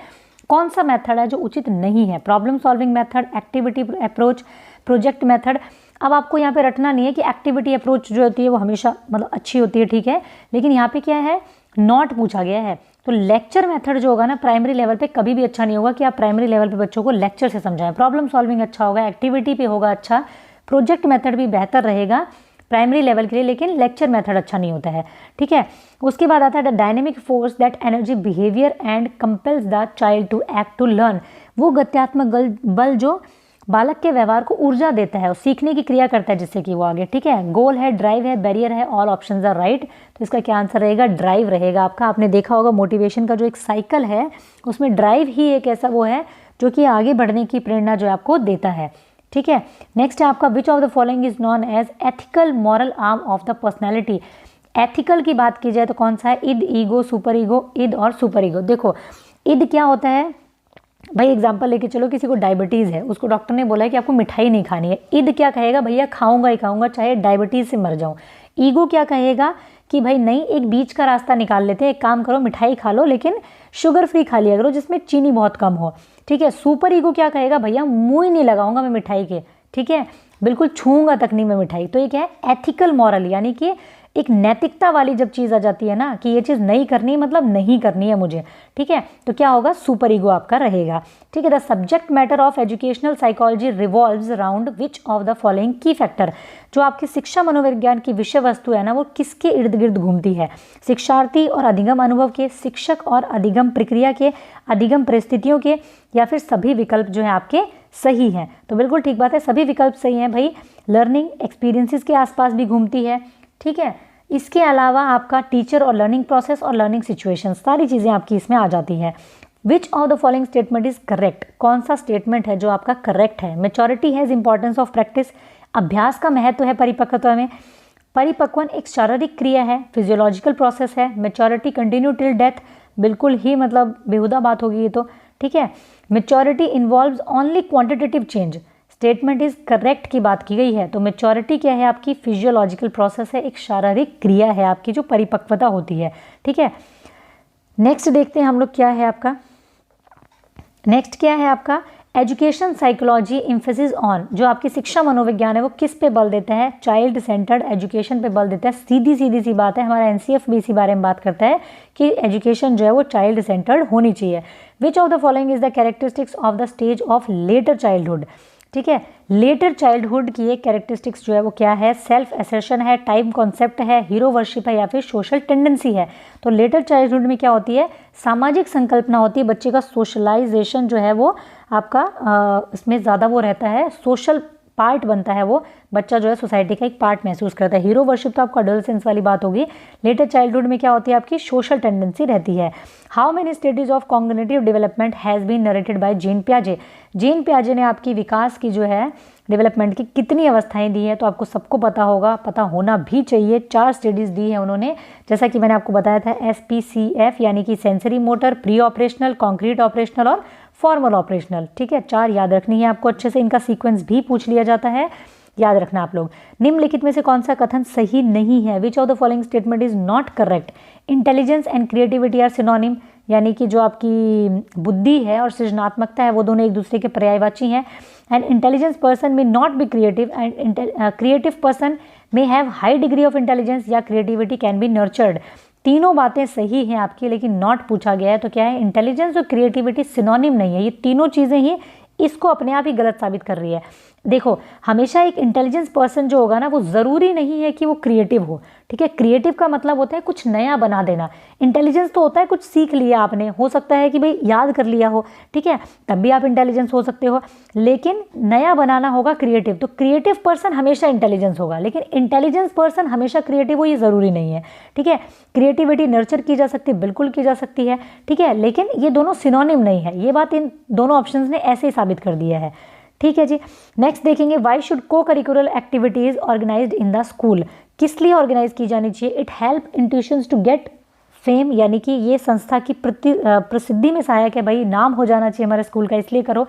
कौन सा मेथड है जो उचित नहीं है? Problem solving method, activity approach, project method. अब आपको यहाँ पे रटना नहीं है कि एक्टिविटी अप्रोच जो होती है वो हमेशा मतलब अच्छी होती है, ठीक है, लेकिन यहाँ पे क्या है? नॉट पूछा गया है। तो लेक्चर मेथड जो होगा ना प्राइमरी लेवल पे कभी भी अच्छा नहीं होगा कि आप प्राइमरी लेवल पे बच्चों को लेक्चर से समझाएं। प्रॉब्लम सॉल्विंग अच्छा होगा, एक्टिविटी पे होगा अच्छा, प्रोजेक्ट मेथड भी बेहतर रहेगा प्राइमरी लेवल के लिए, लेकिन लेक्चर मेथड अच्छा नहीं होता है। ठीक है, उसके बाद आता है the dynamic force that energy behaviour and compels the child to act to learn. वो गत्यात्मक बल जो बालक के व्यवहार को ऊर्जा देता है और सीखने की क्रिया करता है जिससे कि वो आगे। ठीक है, गोल है, ड्राइव है, बैरियर है, ऑल ऑप्शंस आर राइट। तो इसका क्या आंसर रहेगा? ड्राइव रहेगा आपका। आपने देखा होगा मोटिवेशन का जो एक साइकिल है उसमें ड्राइव ही एक ऐसा वो है जो कि आगे बढ़ने की प्रेरणा जो आपको देता है। ठीक है, नेक्स्ट है आपका which of the following is known as ethical moral arm of the personality. Ethical की बात की जाए तो कौन सा है? Id, ego, super ego. Id और सुपर ईगो। देखो इद क्या होता है भाई, एग्जाम्पल लेके चलो, किसी को डायबिटीज़ है, उसको डॉक्टर ने बोला है कि आपको मिठाई नहीं खानी है। ईद क्या कहेगा? भैया खाऊंगा ही खाऊंगा चाहे डायबिटीज़ से मर जाऊं। ईगो क्या कहेगा कि भाई नहीं, एक बीच का रास्ता निकाल लेते हैं, एक काम करो मिठाई खा लो लेकिन शुगर फ्री खा लिया करो जिसमें चीनी बहुत कम हो। ठीक है, सुपर ईगो क्या कहेगा? भैया मुँह ही नहीं लगाऊंगा मैं मिठाई के, ठीक है, बिल्कुल छूंगा तक नहीं मैं मिठाई। तो ये क्या है, एथिकल मॉरल, यानी कि एक नैतिकता वाली जब चीज़ आ जाती है ना कि ये चीज़ नहीं करनी, मतलब नहीं करनी है मुझे, ठीक है, तो क्या होगा, सुपर ईगो आपका रहेगा। ठीक है, the subject matter of educational psychology revolves around which of the following की फैक्टर। जो आपकी शिक्षा मनोविज्ञान की विषय वस्तु है ना, वो किसके इर्द गिर्द घूमती है, शिक्षार्थी और अधिगम अनुभव के, शिक्षक और अधिगम प्रक्रिया के, अधिगम परिस्थितियों के, या फिर सभी विकल्प जो है आपके सही हैं। तो बिल्कुल ठीक बात है, सभी विकल्प सही हैं भाई। लर्निंग एक्सपीरियंसेस के आसपास भी घूमती है, ठीक है। इसके अलावा आपका टीचर और लर्निंग प्रोसेस और लर्निंग सिचुएशन, सारी चीज़ें आपकी इसमें आ जाती हैं। विच of the following statement is correct, कौन सा स्टेटमेंट है जो आपका करेक्ट है। Maturity has importance of practice, अभ्यास का महत्व है परिपक्वता में। परिपक्वन एक शारीरिक क्रिया है, फिजियोलॉजिकल प्रोसेस है। मेच्योरिटी कंटिन्यू टिल डेथ, बिल्कुल ही मतलब बेहुदा बात होगी ये तो, ठीक है। Maturity involves only quantitative change, statement is correct की बात की गई है। तो मेच्योरिटी क्या है आपकी, फिजियोलॉजिकल प्रोसेस है, एक शारीरिक क्रिया है आपकी जो परिपक्वता होती है, ठीक है। नेक्स्ट देखते हैं हम लोग क्या है आपका, नेक्स्ट क्या है आपका, एजुकेशन साइकोलॉजी एम्फेसिस ऑन, जो आपकी शिक्षा मनोविज्ञान है वो किस पे बल देता है, चाइल्ड सेंटर्ड एजुकेशन पे बल देता है। सीधी सी बात है, हमारा एनसीएफ भी इसी बारे में बात करता है कि एजुकेशन जो है वो चाइल्ड सेंटर्ड होनी चाहिए। विच of the following is the characteristics of the stage of letter childhood, ठीक है। लेटर चाइल्डहुड की एक कैरेक्टरिस्टिक्स जो है वो क्या है, सेल्फ एसर्शन है, टाइम कॉन्सेप्ट है, हीरो वर्शिप है, या फिर सोशल टेंडेंसी है। तो लेटर चाइल्डहुड में क्या होती है, सामाजिक संकल्पना होती है, बच्चे का सोशलाइजेशन जो है वो आपका इसमें ज़्यादा वो रहता है, सोशल पार्ट बनता है, वो बच्चा जो है सोसाइटी का एक पार्ट महसूस करता है। हीरो वर्शिप तो आपका एडोलसेंस वाली बात होगी। लेटर चाइल्डहुड में क्या होती है आपकी, सोशल टेंडेंसी रहती है। How many stages of cognitive development has been narrated by gene पियाजे, gene पियाजे ने आपकी विकास की जो है डेवलपमेंट की कितनी अवस्थाएं दी हैं, तो आपको सबको पता होगा, पता होना भी चाहिए। 4 स्टेजेस दी हैं उन्होंने, जैसा कि मैंने आपको बताया था, SPCF यानी कि sensory motor, pre operational, concrete operational और फॉर्मल ऑपरेशनल, ठीक है। 4 याद रखनी है आपको अच्छे से, इनका सीक्वेंस भी पूछ लिया जाता है, याद रखना आप लोग। निम्नलिखित में से कौन सा कथन सही नहीं है, which of the following statement is not correct. Intelligence and creativity are synonym, यानी कि जो आपकी बुद्धि है और सृजनात्मकता है वो दोनों एक दूसरे के पर्यायवाची हैं। एंड इंटेलिजेंस पर्सन में not be creative, and creative person में have high degree of intelligence, या क्रिएटिविटी कैन बी नर्चर्ड। तीनों बातें सही हैं आपकी, लेकिन नॉट पूछा गया है। तो क्या है, इंटेलिजेंस और क्रिएटिविटी सिनोनिम नहीं है, ये तीनों चीज़ें ही इसको अपने आप ही गलत साबित कर रही है। देखो, हमेशा एक इंटेलिजेंस पर्सन जो होगा ना, वो ज़रूरी नहीं है कि वो क्रिएटिव हो, ठीक है। क्रिएटिव का मतलब होता है कुछ नया बना देना, इंटेलिजेंस तो होता है कुछ सीख लिया आपने, हो सकता है कि भाई याद कर लिया हो, ठीक है, तब भी आप इंटेलिजेंस हो सकते हो, लेकिन नया बनाना होगा क्रिएटिव। तो क्रिएटिव पर्सन हमेशा इंटेलिजेंस होगा, लेकिन इंटेलिजेंस पर्सन हमेशा क्रिएटिव हो, ये ज़रूरी नहीं है, ठीक है। क्रिएटिविटी नर्चर की जा सकती है, बिल्कुल की जा सकती है, ठीक है, लेकिन ये दोनों सिनोनिम नहीं है। ये बात इन दोनों ऑप्शंस ने ऐसे ही साबित कर दिया है, ठीक है जी। नेक्स्ट देखेंगे, why should co curricular activities organized in the school, किस लिए ऑर्गेनाइज की जानी चाहिए। It help institutions to get fame, यानी कि ये संस्था की प्रसिद्धि में सहायक है, भाई नाम हो जाना चाहिए हमारे स्कूल का, इसलिए करो।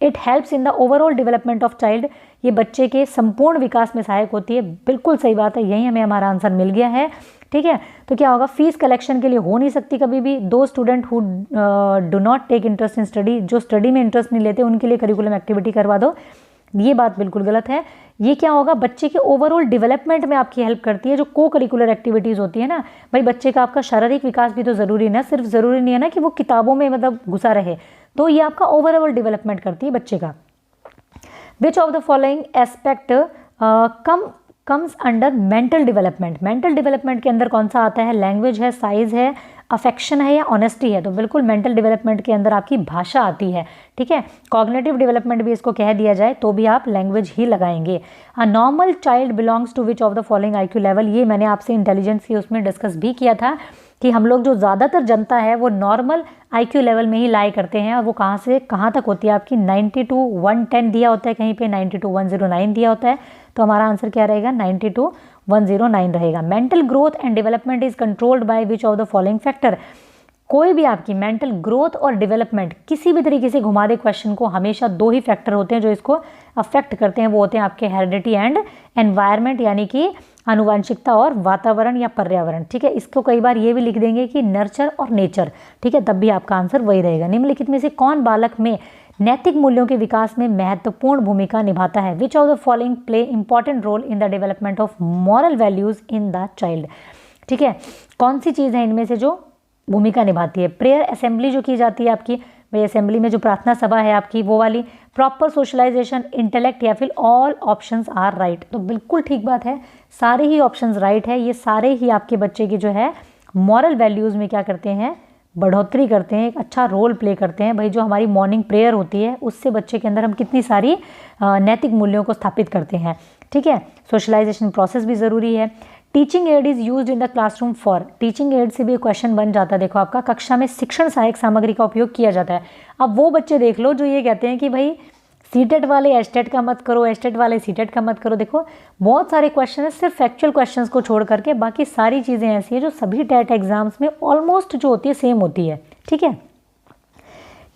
It helps in the overall development of child, ये बच्चे के संपूर्ण विकास में सहायक होती है, बिल्कुल सही बात है, यही हमें हमारा आंसर मिल गया है, ठीक है। तो क्या होगा, फीस कलेक्शन के लिए हो नहीं सकती कभी भी। To student who do not take interest in study, जो स्टडी में इंटरेस्ट नहीं लेते उनके लिए करिकुलम एक्टिविटी करवा दो, ये बात बिल्कुल गलत है। ये क्या होगा, बच्चे के ओवरऑल डेवलपमेंट में आपकी हेल्प करती है। जो को करिकुलर एक्टिविटीज़ होती है ना, भाई बच्चे का आपका शारीरिक विकास भी तो ज़रूरी है ना, सिर्फ ज़रूरी नहीं है ना कि वो किताबों में मतलब घुसा रहे, तो ये आपका ओवरऑल डेवलपमेंट करती है बच्चे का। विच of the following aspect comes under mental development, mental development के अंदर कौन सा आता है, लैंग्वेज है, साइज है, अफेक्शन है, या ऑनेस्टी है। तो बिल्कुल मेंटल डेवलपमेंट के अंदर आपकी भाषा आती है, ठीक है। कॉग्निटिव डेवलपमेंट भी इसको कह दिया जाए तो भी आप लैंग्वेज ही लगाएंगे। A normal child belongs to which of the following IQ level, ये मैंने आपसे इंटेलिजेंस की उसमें डिस्कस भी किया था कि हम लोग जो ज़्यादातर जनता है वो नॉर्मल IQ लेवल में ही लाई करते हैं, और वो कहाँ से कहाँ तक होती है आपकी, 90 to 110 दिया होता है, कहीं पे 90 to 109 दिया होता है, तो हमारा आंसर क्या रहेगा, 90 to 109 रहेगा। Mental growth and development is controlled by which of the following factor, कोई भी आपकी मेंटल ग्रोथ और डेवलपमेंट किसी भी तरीके से घुमा दे क्वेश्चन को, हमेशा 2 ही फैक्टर होते हैं जो इसको अफेक्ट करते हैं, वो होते हैं आपके हेरिडिटी एंड एनवायरनमेंट, यानी कि आनुवंशिकता और वातावरण या पर्यावरण, ठीक है। इसको कई बार ये भी लिख देंगे कि नर्चर और नेचर, ठीक है, तब भी आपका आंसर वही रहेगा। निम्नलिखित में से कौन बालक में नैतिक मूल्यों के विकास में महत्वपूर्ण भूमिका निभाता है। Which of the following play important role in the development of moral values in the child. ठीक है, कौन सी चीज़ है इनमें से जो भूमिका निभाती है? प्रेयर असेंबली जो की जाती है आपकी, भाई असेंबली में जो प्रार्थना सभा है आपकी वो वाली, प्रॉपर सोशलाइजेशन, इंटेलेक्ट, या फिर ऑल ऑप्शंस आर राइट। तो बिल्कुल ठीक बात है, सारे ही ऑप्शंस राइट है। ये सारे ही आपके बच्चे की जो है मॉरल वैल्यूज़ में क्या करते हैं, बढ़ोतरी करते हैं, एक अच्छा रोल प्ले करते हैं। भाई जो हमारी मॉर्निंग प्रेयर होती है उससे बच्चे के अंदर हम कितनी सारी नैतिक मूल्यों को स्थापित करते हैं। ठीक है, सोशलाइजेशन प्रोसेस भी ज़रूरी है। Teaching add is used in the classroom for, teaching add से भी क्वेश्चन बन जाता है। देखो आपका कक्षा में शिक्षण सहायक सामग्री का उपयोग किया जाता है। अब वो बच्चे देख लो जो ये कहते हैं कि भाई सीटेट वाले एस्टेट का मत करो, एस्टेट वाले सीटेट का मत करो। देखो बहुत सारे क्वेश्चन है, सिर्फ फैक्चुअल क्वेश्चंस को छोड़ करके बाकी सारी चीज़ें ऐसी है जो सभी टेट एग्जाम्स में ऑलमोस्ट जो होती है सेम होती है। ठीक है,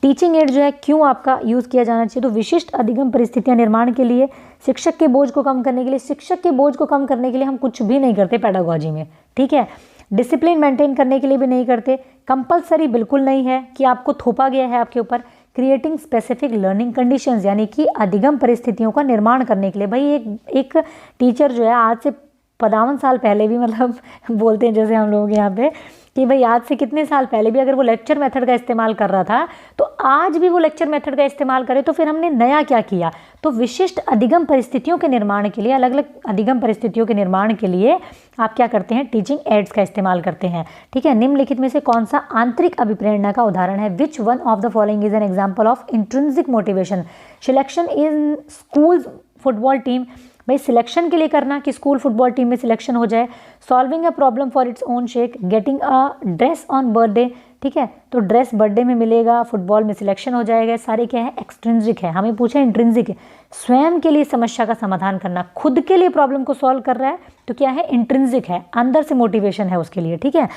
टीचिंग एड जो है क्यों आपका यूज़ किया जाना चाहिए? तो विशिष्ट अधिगम परिस्थितियां निर्माण के लिए, शिक्षक के बोझ को कम करने के लिए। शिक्षक के बोझ को कम करने के लिए हम कुछ भी नहीं करते पेडागोजी में। ठीक है, डिसिप्लिन मेंटेन करने के लिए भी नहीं करते। कंपलसरी बिल्कुल नहीं है कि आपको थोपा गया है आपके ऊपर। क्रिएटिंग स्पेसिफिक लर्निंग कंडीशंस, यानी कि अधिगम परिस्थितियों का निर्माण करने के लिए। भाई एक टीचर जो है आज से 52 साल पहले भी, मतलब बोलते हैं जैसे हम लोग यहाँ पे कि भाई आज से कितने साल पहले भी अगर वो लेक्चर मेथड का इस्तेमाल कर रहा था तो आज भी वो लेक्चर मेथड का इस्तेमाल करे, तो फिर हमने नया क्या किया? तो विशिष्ट अधिगम परिस्थितियों के निर्माण के लिए, अलग अलग अधिगम परिस्थितियों के निर्माण के लिए आप क्या करते हैं? टीचिंग एड्स का इस्तेमाल करते हैं। ठीक है, निम्नलिखित में से कौन सा आंतरिक अभिप्रेरणा का उदाहरण है? Which one of the following is an example of intrinsic motivation? Selection in school football team, भाई सिलेक्शन के लिए करना कि स्कूल फुटबॉल टीम में सिलेक्शन हो जाए। Solving a problem for its own shake, getting a dress on birthday. ठीक है, तो ड्रेस बर्थडे में मिलेगा, फुटबॉल में सिलेक्शन हो जाएगा। सारे क्या है? एक्सट्रिंसिक है। हमें पूछा इंट्रिंसिक है, स्वयं के लिए समस्या का समाधान करना, खुद के लिए प्रॉब्लम को सॉल्व कर रहा है तो क्या है? इंट्रिंसिक है, अंदर से मोटिवेशन है उसके लिए। ठीक है,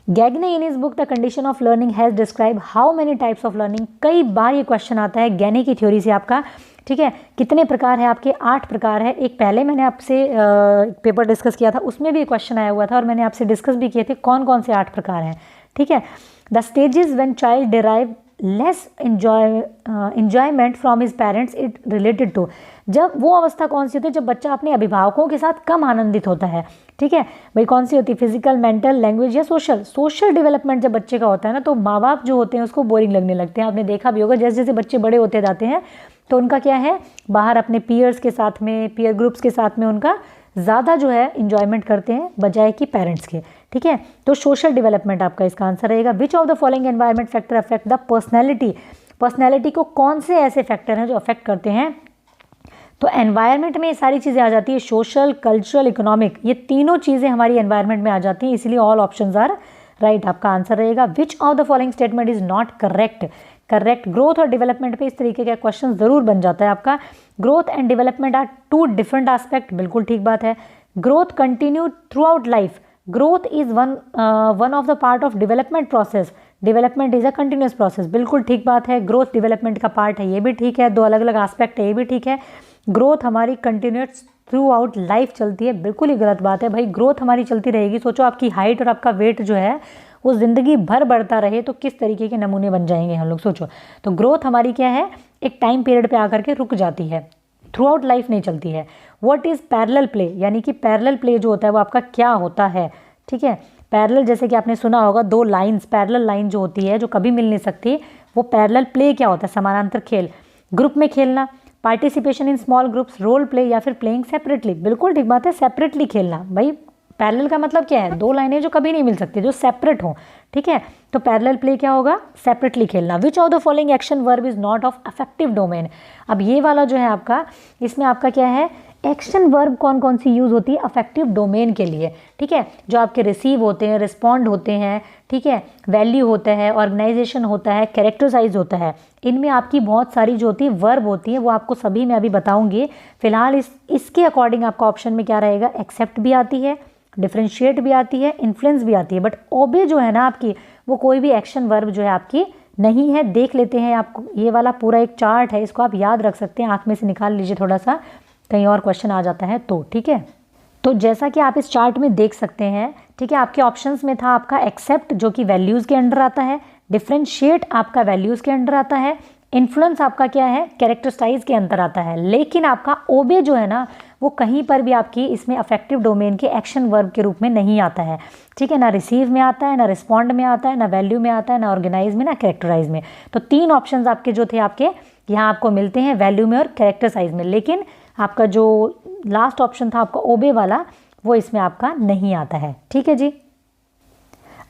Gagne in is book the condition of learning has describe how many types of learning. कई बार ये क्वेश्चन आता है गैने की थ्योरी से आपका। ठीक है, कितने प्रकार है आपके? 8 प्रकार है। एक पहले मैंने आपसे पेपर डिस्कस किया था, उसमें भी क्वेश्चन आया हुआ था और मैंने आपसे डिस्कस भी किए थे कौन कौन से 8 प्रकार हैं। ठीक है, the stages when child derive less enjoyment from his parents it related to. जब वो अवस्था कौन सी होती है? जब बच्चा अपने अभिभावकों के साथ कम आनंदित होता है। ठीक है भाई, कौन सी होती है? फिजिकल, मेंटल, लैंग्वेज या सोशल। सोशल डेवलपमेंट जब बच्चे का होता है ना तो माँ बाप जो होते हैं उसको बोरिंग लगने लगते हैं। आपने देखा भी होगा जैसे जैसे बच्चे बड़े होते जाते हैं तो उनका क्या है, बाहर अपने पीयर्स के साथ में, पीयर ग्रुप्स के साथ में उनका ज़्यादा जो है इंजॉयमेंट करते हैं बजाय कि पेरेंट्स के। ठीक है, तो सोशल डेवलपमेंट आपका इसका आंसर रहेगा। विच of the following environment factor affect the personality? Personality को कौन से ऐसे फैक्टर हैं जो अफेक्ट करते हैं? तो एनवायरनमेंट में ये सारी चीज़ें आ जाती है, सोशल, कल्चरल, इकोनॉमिक, ये तीनों चीज़ें हमारी एनवायरनमेंट में आ जाती हैं, इसलिए ऑल ऑप्शंस आर राइट। आपका आंसर रहेगा विच of the following statement is not correct? Correct, growth और डेवलपमेंट पे इस तरीके का क्वेश्चन जरूर बन जाता है आपका। Growth and development are 2 different aspect, बिल्कुल ठीक बात है। Growth continue throughout life, growth is one of the part of development process, development is a continuous process, बिल्कुल ठीक बात है। ग्रोथ डेवलपमेंट का पार्ट है, ये भी ठीक है। 2 अलग अलग एस्पेक्ट है, ये भी ठीक है। ग्रोथ हमारी कंटिन्यूस थ्रू आउट लाइफ चलती है, बिल्कुल ही गलत बात है। भाई ग्रोथ हमारी चलती रहेगी, सोचो आपकी हाइट और आपका वेट जो है वो ज़िंदगी भर बढ़ता रहे तो किस तरीके के नमूने बन जाएंगे हम लोग, सोचो। तो ग्रोथ हमारी क्या है, एक टाइम पीरियड पे आकर के रुक जाती है, थ्रू आउट लाइफ नहीं चलती है। What is parallel play? यानी कि पैरेलल प्ले जो होता है वो आपका क्या होता है? ठीक है, पैरेलल जैसे कि आपने सुना होगा 2 लाइन्स, पैरेलल लाइन जो होती है जो कभी मिल नहीं सकती, वो पैरेलल प्ले क्या होता है? समानांतर खेल, ग्रुप में खेलना, participation in small groups, role play या फिर प्लेइंग सेपरेटली, बिल्कुल ठीक बात है, सेपरेटली खेलना। भाई पैरेलल का मतलब क्या है? 2 लाइनें जो कभी नहीं मिल सकती, जो सेपरेट हो। ठीक है, तो पैरेलल प्ले क्या होगा? सेपरेटली खेलना। विच of the following action verb is not of affective domain? अब ये वाला जो है आपका, इसमें आपका क्या है, एक्शन वर्ब कौन कौन सी यूज़ होती है अफेक्टिव डोमेन के लिए? ठीक है, जो आपके रिसीव होते हैं, रिस्पॉन्ड होते हैं, ठीक है, वैल्यू होता है, ऑर्गेनाइजेशन होता है, कैरेक्टराइज होता है, इनमें आपकी बहुत सारी जो होती है वर्ब होती है, वो आपको सभी मैं अभी बताऊंगी। फिलहाल इसके अकॉर्डिंग आपका ऑप्शन में क्या रहेगा? एक्सेप्ट भी आती है, डिफ्रेंशिएट भी आती है, इन्फ्लुएंस भी आती है, बट ओबे जो है ना आपकी, वो कोई भी एक्शन वर्ब जो है आपकी नहीं है। देख लेते हैं, आपको ये वाला पूरा एक चार्ट है, इसको आप याद रख सकते हैं, आँख में से निकाल लीजिए थोड़ा सा, कहीं और क्वेश्चन आ जाता है तो। ठीक है, तो जैसा कि आप इस चार्ट में देख सकते हैं, ठीक है, आपके ऑप्शंस में था आपका एक्सेप्ट जो कि वैल्यूज़ के अंडर आता है, डिफ्रेंशिएट आपका वैल्यूज़ के अंडर आता है, इन्फ्लुएंस आपका क्या है, कैरेक्टरिस्टाइज के अंतर आता है, लेकिन आपका ओबे जो है ना वो कहीं पर भी आपकी इसमें अफेक्टिव डोमेन के एक्शन वर्ब के रूप में नहीं आता है, ठीक है। ना रिसीव में आता है, ना रिस्पॉन्ड में आता है, ना वैल्यू में आता है, ना ऑर्गेनाइज में, ना कैरेक्टराइज में। तो 3 ऑप्शंस आपके जो थे आपके यहाँ आपको मिलते हैं, वैल्यू में और कैरेक्टराइज में, लेकिन आपका जो लास्ट ऑप्शन था आपका ओबे वाला वो इसमें आपका नहीं आता है, ठीक है जी।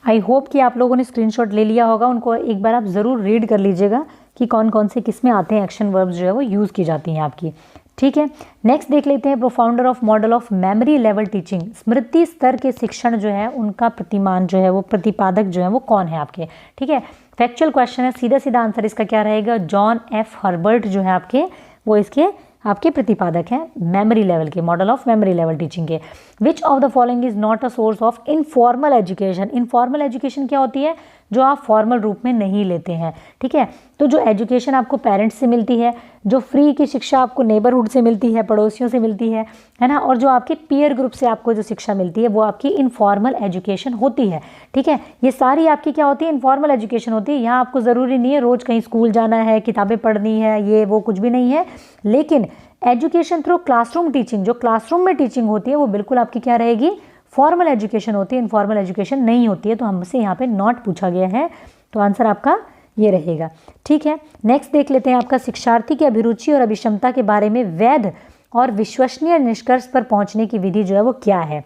आई होप कि आप लोगों ने स्क्रीनशॉट ले लिया होगा, उनको एक बार आप ज़रूर रीड कर लीजिएगा कि कौन कौन से किस में आते हैं एक्शन वर्ब्स जो है वो यूज़ की जाती हैं आपकी, ठीक है। नेक्स्ट देख लेते हैं, propounder of model of memory level teaching, स्मृति स्तर के शिक्षण जो है उनका प्रतिमान जो है वो प्रतिपादक जो है वो कौन है आपके, ठीक है। फैक्चुअल क्वेश्चन है, सीधा सीधा आंसर इसका क्या रहेगा, जॉन एफ हर्बर्ट जो है आपके वो इसके आपके प्रतिपादक हैं मेमोरी लेवल के, model of memory level teaching के। Which of the following is not a source of informal education, informal education क्या होती है, जो आप फॉर्मल रूप में नहीं लेते हैं, ठीक है। तो जो एजुकेशन आपको पेरेंट्स से मिलती है, जो फ्री की शिक्षा आपको नेबरहुड से मिलती है, पड़ोसियों से मिलती है ना, और जो आपके पीयर ग्रुप से आपको जो शिक्षा मिलती है वो आपकी इनफॉर्मल एजुकेशन होती है, ठीक है। ये सारी आपकी क्या होती है, इनफॉर्मल एजुकेशन होती है। यहाँ आपको ज़रूरी नहीं है रोज़ कहीं स्कूल जाना है, किताबें पढ़नी है, ये वो कुछ भी नहीं है, लेकिन एजुकेशन थ्रू क्लासरूम टीचिंग, जो क्लासरूम में टीचिंग होती है वो बिल्कुल आपकी क्या रहेगी, फॉर्मल एजुकेशन होती है, इनफॉर्मल एजुकेशन नहीं होती है। तो हमसे यहाँ पे नॉट पूछा गया है, तो आंसर आपका ये रहेगा, ठीक है। नेक्स्ट देख लेते हैं आपका, शिक्षार्थी की अभिरुचि और अभिक्षमता के बारे में वैध और विश्वसनीय निष्कर्ष पर पहुंचने की विधि जो है वो क्या है,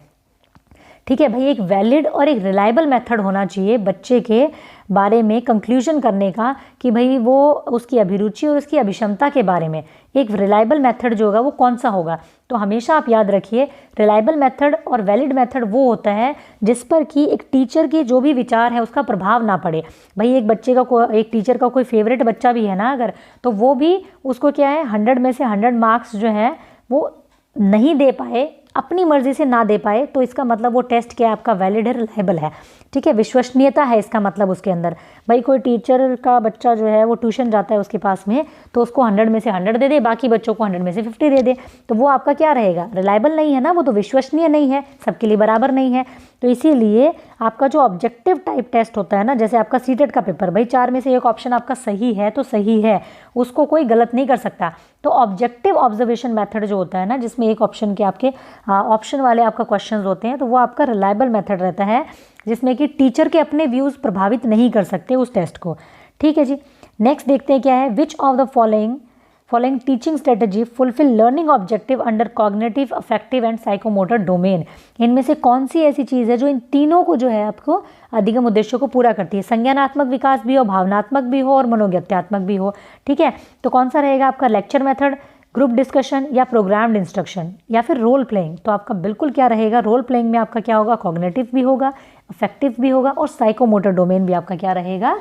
ठीक है भाई। एक वैलिड और एक रिलायबल मेथड होना चाहिए बच्चे के बारे में कंक्लूजन करने का कि भाई वो उसकी अभिरुचि और उसकी अभिक्षमता के बारे में एक रिलायबल मेथड जो होगा वो कौन सा होगा। तो हमेशा आप याद रखिए, रिलायबल मेथड और वैलिड मेथड वो होता है जिस पर कि एक टीचर के जो भी विचार है उसका प्रभाव ना पड़े। भाई एक बच्चे का एक टीचर का कोई फेवरेट बच्चा भी है ना अगर, तो वो भी उसको क्या है 100 में से 100 मार्क्स जो है वो नहीं दे पाए, अपनी मर्जी से ना दे पाए, तो इसका मतलब वो टेस्ट क्या है आपका, वैलिड है, रिलायबल है, ठीक है। विश्वसनीयता है इसका मतलब उसके अंदर। भाई कोई टीचर का बच्चा जो है वो ट्यूशन जाता है उसके पास में, तो उसको 100 में से 100 दे दे, बाकी बच्चों को 100 में से 50 दे दे, तो वो आपका क्या रहेगा, रिलायबल नहीं है ना, वो तो विश्वसनीय नहीं है, सबके लिए बराबर नहीं है। तो इसीलिए आपका जो ऑब्जेक्टिव टाइप टेस्ट होता है ना, जैसे आपका सीटेट का पेपर, भाई 4 में से एक ऑप्शन आपका सही है तो सही है, उसको कोई गलत नहीं कर सकता। तो ऑब्जेक्टिव ऑब्जर्वेशन मेथड जो होता है ना, जिसमें एक ऑप्शन के आपके ऑप्शन वाले आपका क्वेश्चंस होते हैं, तो वो आपका रिलायबल मेथड रहता है, जिसमें कि टीचर के अपने व्यूज़ प्रभावित नहीं कर सकते उस टेस्ट को, ठीक है जी। नेक्स्ट देखते हैं क्या है, which of the following teaching strategy fulfil learning objective under cognitive, affective and psychomotor domain. इनमें से कौन सी ऐसी चीज़ है जो इन तीनों को जो है आपको अधिगम उद्देश्यों को पूरा करती है, संज्ञानात्मक विकास भी हो, भावनात्मक भी हो और मनोज्ञात्मक भी हो, ठीक है। तो कौन सा रहेगा आपका, लेक्चर मेथड, ग्रुप डिस्कशन या प्रोग्राम्ड इंस्ट्रक्शन या फिर रोल प्लेइंग। तो आपका बिल्कुल क्या रहेगा, रोल प्लेइंग में आपका क्या होगा, कॉग्निटिव भी होगा, अफेक्टिव भी होगा और साइकोमोटर डोमेन भी आपका क्या रहेगा,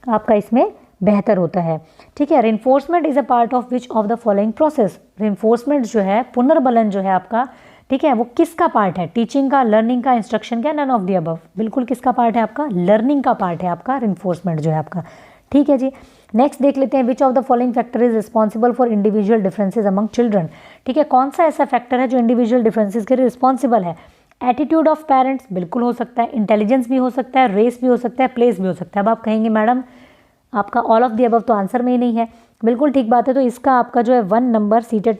आपका इसमें बेहतर होता है, ठीक है। Reinforcement is a part of which of the following process, reinforcement जो है, पुनर्बलन जो है आपका, ठीक है, वो किसका पार्ट है, टीचिंग का, लर्निंग का, इंस्ट्रक्शन का, नन ऑफ द अबव। बिल्कुल किसका पार्ट है आपका, लर्निंग का पार्ट है आपका रेनफोर्समेंट जो है आपका, ठीक है जी। नेक्स्ट देख लेते हैं, विच of the following factor is responsible for individual differences among children, ठीक है। कौन सा ऐसा फैक्टर है जो इंडिविजुअल डिफरेंसेज के लिए रिस्पॉन्सिबल है। एटीट्यूड ऑफ पेरेंट्स बिल्कुल हो सकता है, इंटेलिजेंस भी हो सकता है, रेस भी हो सकता है, प्लेस भी हो सकता है। अब आप कहेंगे मैडम आपका ऑल ऑफ द अबव तो आंसर में ही नहीं है, बिल्कुल ठीक बात है। तो इसका आपका जो है 1 नंबर सीटेट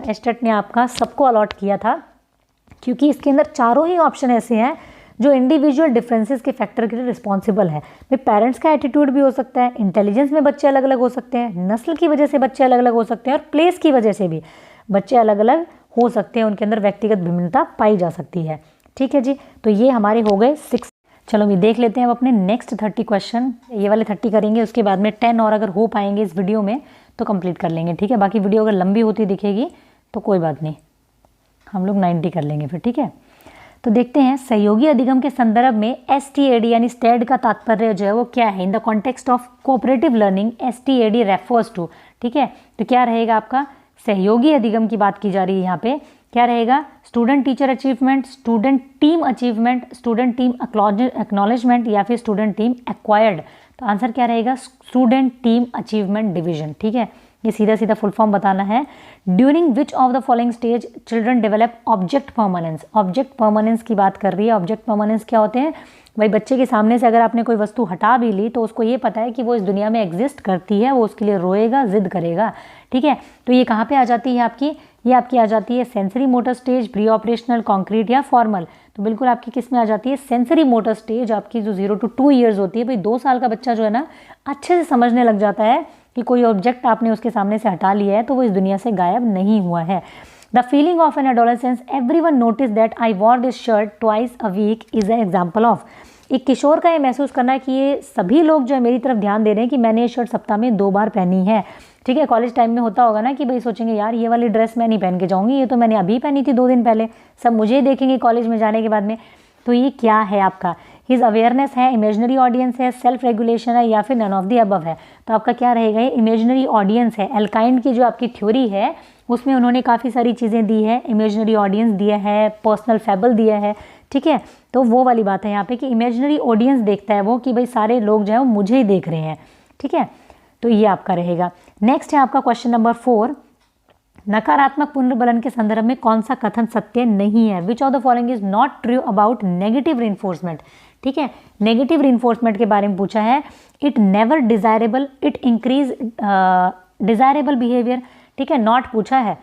एस्टेट ने आपका सबको अलॉट किया था, क्योंकि इसके अंदर चारों ही ऑप्शन ऐसे हैं जो इंडिविजुअल डिफरेंसेस के फैक्टर के लिए रिस्पॉन्सिबल है। भाई पेरेंट्स का एटीट्यूड भी हो सकता है, इंटेलिजेंस में बच्चे अलग अलग हो सकते हैं, नस्ल की वजह से बच्चे अलग अलग हो सकते हैं और प्लेस की वजह से भी बच्चे अलग अलग हो सकते हैं, उनके अंदर व्यक्तिगत भिन्नता पाई जा सकती है, ठीक है जी। तो ये हमारे हो गए 6। चलो भी देख लेते हैं अब अपने नेक्स्ट 30 क्वेश्चन, ये वाले 30 करेंगे, उसके बाद में 10 और अगर हो पाएंगे इस वीडियो में तो कंप्लीट कर लेंगे, ठीक है। बाकी वीडियो अगर लंबी होती दिखेगी तो कोई बात नहीं, हम लोग 90 कर लेंगे फिर, ठीक है। तो देखते हैं, सहयोगी अधिगम के संदर्भ में STAD यानी स्टेड का तात्पर्य जो है वो क्या है, in the context of cooperative learning STAD refers to, ठीक है। तो क्या रहेगा आपका, सहयोगी अधिगम की बात की जा रही है यहाँ पे, क्या रहेगा, student teacher achievement, student team achievement, student team acknowledgement या फिर स्टूडेंट टीम एक्वायर्ड। तो आंसर क्या रहेगा, स्टूडेंट टीम अचीवमेंट डिवीजन, ठीक है। ये सीधा सीधा फुल फॉर्म बताना है। During which of the following stage children develop object permanence, object permanence की बात कर रही है। ऑब्जेक्ट परमानेंस क्या होते हैं, भाई बच्चे के सामने से अगर आपने कोई वस्तु हटा भी ली तो उसको ये पता है कि वो इस दुनिया में एग्जिस्ट करती है, वो उसके लिए रोएगा, जिद करेगा, ठीक है। तो ये कहाँ पे आ जाती है आपकी, ये आपकी आ जाती है sensory motor stage, pre operational, concrete या फॉर्मल। तो बिल्कुल आपकी किस में आ जाती है, सेंसरी मोटर स्टेज आपकी जो 0 to 2 ईयर्स होती है। भाई 2 साल का बच्चा जो है ना अच्छे से समझने लग जाता है कि कोई ऑब्जेक्ट आपने उसके सामने से हटा लिया है तो वो इस दुनिया से गायब नहीं हुआ है। The feeling of an adolescence everyone notice that I wore this shirt twice a week is an example of. एक किशोर का ये महसूस करना है कि ये सभी लोग जो है मेरी तरफ ध्यान दे रहे हैं कि मैंने ये शर्ट सप्ताह में 2 बार पहनी है, ठीक है। कॉलेज टाइम में होता होगा ना कि भाई सोचेंगे यार ये वाली ड्रेस मैं नहीं पहन के जाऊँगी, ये तो मैंने अभी पहनी थी 2 दिन पहले, सब मुझे ही देखेंगे कॉलेज में जाने के बाद में। तो ये क्या है आपका, हिज अवेयरनेस है, इमेजनरी ऑडियंस है, सेल्फ रेगुलेशन है या फिर नन ऑफ दी अबव है। तो आपका क्या रहेगा, ये इमेजनरी ऑडियंस है। एल्काइंड की जो आपकी थ्योरी है उसमें उन्होंने काफ़ी सारी चीज़ें दी है, इमेजनरी ऑडियंस दिया है, पर्सनल फैबल दिया है, ठीक है। तो वो वाली बात है यहाँ पे कि इमेजनरी ऑडियंस देखता है वो कि भाई सारे लोग जो है वो मुझे ही देख रहे हैं, ठीक है। तो ये आपका रहेगा। नेक्स्ट है आपका क्वेश्चन नंबर 4, नकारात्मक पुनर्बलन के संदर्भ में कौन सा कथन सत्य नहीं है। Which of the following is not true about negative reinforcement, ठीक है। नेगेटिव रिइंफोर्समेंट के बारे में पूछा है, it never desirable, it increase desirable behaviour, ठीक है, नॉट पूछा है।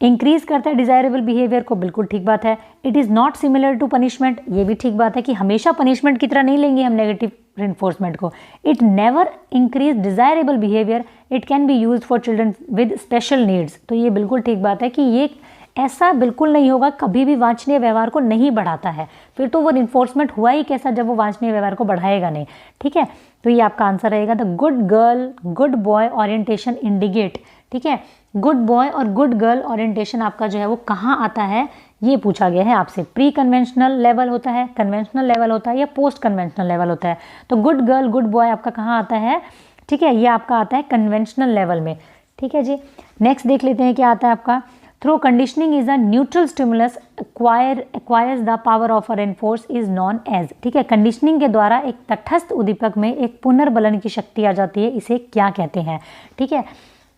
इंक्रीज करता है डिजायरेबल बिहेवियर को, बिल्कुल ठीक बात है। It is not similar to punishment, ये भी ठीक बात है कि हमेशा पनिशमेंट की तरह नहीं लेंगे हम नेगेटिव रिइंफोर्समेंट को। It never increase desirable behaviour, it can be use for children with special needs. तो ये बिल्कुल ठीक बात है कि ये ऐसा बिल्कुल नहीं होगा, कभी भी वांछनीय व्यवहार को नहीं बढ़ाता है। फिर तो वो रिइंफोर्समेंट हुआ ही कैसा जब वो वांछनीय व्यवहार को बढ़ाएगा नहीं, ठीक है। तो ये आपका आंसर रहेगा the good girl good boy orientation indicate, ठीक है। गुड बॉय और गुड गर्ल ओरिएंटेशन आपका जो है वो कहाँ आता है, ये पूछा गया है आपसे। प्री कन्वेंशनल लेवल होता है, कन्वेंशनल लेवल होता है या पोस्ट कन्वेंशनल लेवल होता है। तो गुड गर्ल गुड बॉय आपका कहाँ आता है, ठीक है, ये आपका आता है कन्वेंशनल लेवल में, ठीक है जी। नेक्स्ट देख लेते हैं क्या आता है आपका। Through conditioning is a neutral stimulus acquires the power of a reinforce is known as, ठीक है। कंडीशनिंग के द्वारा एक तटस्थ उद्दीपक में एक पुनर्बलन की शक्ति आ जाती है, इसे क्या कहते हैं, ठीक है।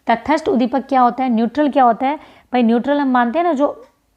तटस्थ उद्दीपक क्या होता है, न्यूट्रल क्या होता है। भाई न्यूट्रल हम मानते हैं ना जो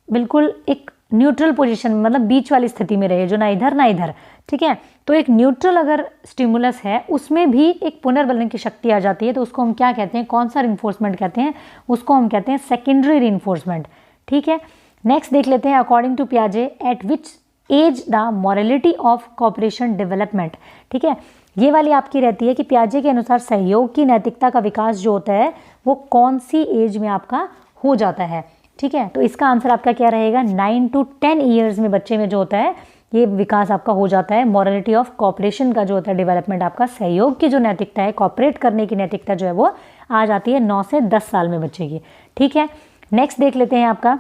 बिल्कुल एक न्यूट्रल पोजीशन मतलब बीच वाली स्थिति में रहे, जो ना इधर ना इधर, ठीक है। तो एक न्यूट्रल अगर स्टिमुलस है उसमें भी एक पुनर्बलन की शक्ति आ जाती है, तो उसको हम क्या कहते हैं, कौन सा रिइंफोर्समेंट कहते हैं, उसको हम कहते हैं सेकेंडरी रिइंफोर्समेंट, ठीक है। नेक्स्ट देख लेते हैं अकॉर्डिंग टू पियाजे at which age the morality of cooperation development, ठीक है। ये वाली आपकी रहती है कि पियाजे के अनुसार सहयोग की नैतिकता का विकास जो होता है वो कौन सी एज में आपका हो जाता है, ठीक है। तो इसका आंसर आपका क्या रहेगा, 9 to 10 ईयर्स में बच्चे में जो होता है ये विकास आपका हो जाता है। मॉरलिटी ऑफ कॉपरेशन का जो होता है डेवलपमेंट आपका, सहयोग की जो नैतिकता है, कॉपरेट करने की नैतिकता जो है वो आ जाती है 9 से 10 साल में बच्चे की, ठीक है। नेक्स्ट देख लेते हैं आपका,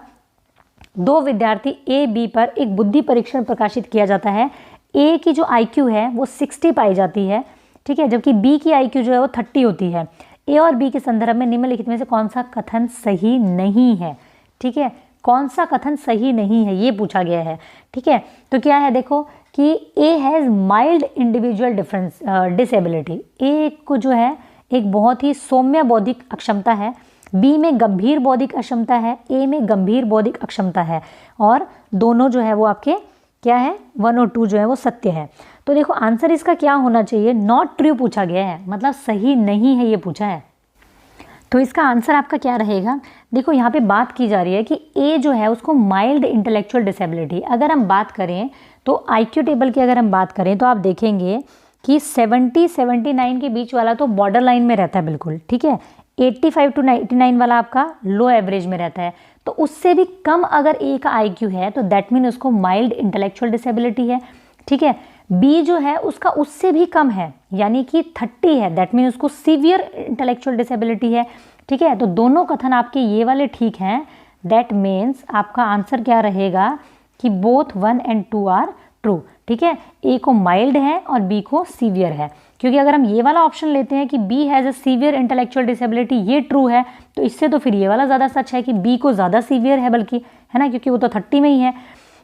2 विद्यार्थी ए बी पर एक बुद्धि परीक्षण प्रकाशित किया जाता है। ए की जो IQ है वो 60 पाई जाती है, ठीक है, जबकि बी की IQ जो है वो 30 होती है। ए और बी के संदर्भ में निम्नलिखित में से कौन सा कथन सही नहीं है, ठीक है। कौन सा कथन सही नहीं है ये पूछा गया है, ठीक है। तो क्या है देखो कि A has mild individual difference disability, A को जो है एक बहुत ही सौम्य बौद्धिक अक्षमता है, बी में गंभीर बौद्धिक अक्षमता है, ए में गंभीर बौद्धिक अक्षमता है, और दोनों जो है वो आपके क्या है 1 और 2 जो है वो सत्य है। तो देखो आंसर इसका क्या होना चाहिए, नॉट ट्रू पूछा गया है, मतलब सही नहीं है ये पूछा है। तो इसका आंसर आपका क्या रहेगा, देखो यहाँ पे बात की जा रही है कि ए जो है उसको माइल्ड इंटेलेक्चुअल डिसेबिलिटी, अगर हम बात करें तो IQ टेबल की अगर हम बात करें तो आप देखेंगे कि 70-79 के बीच वाला तो बॉर्डर लाइन में रहता है बिल्कुल, ठीक है। 85 to 99 वाला आपका लो एवरेज में रहता है। तो उससे भी कम अगर ए का IQ है तो दैट मीन उसको माइल्ड इंटेलेक्चुअल डिसेबिलिटी है, ठीक है। बी जो है उसका उससे भी कम है यानी कि 30 है, दैट मीन उसको सीवियर इंटेलेक्चुअल डिसेबिलिटी है, ठीक है। तो दोनों कथन आपके ये वाले ठीक हैं, दैट मीन्स आपका आंसर क्या रहेगा कि बोथ 1 and 2 आर ट्रू, ठीक है। ए को माइल्ड है और बी को सीवियर है, क्योंकि अगर हम ये वाला ऑप्शन लेते हैं कि B has a severe intellectual disability, ये ट्रू है, तो इससे तो फिर ये वाला ज़्यादा सच है कि बी को ज़्यादा सीवियर है बल्कि, है ना, क्योंकि वो तो 30 में ही है।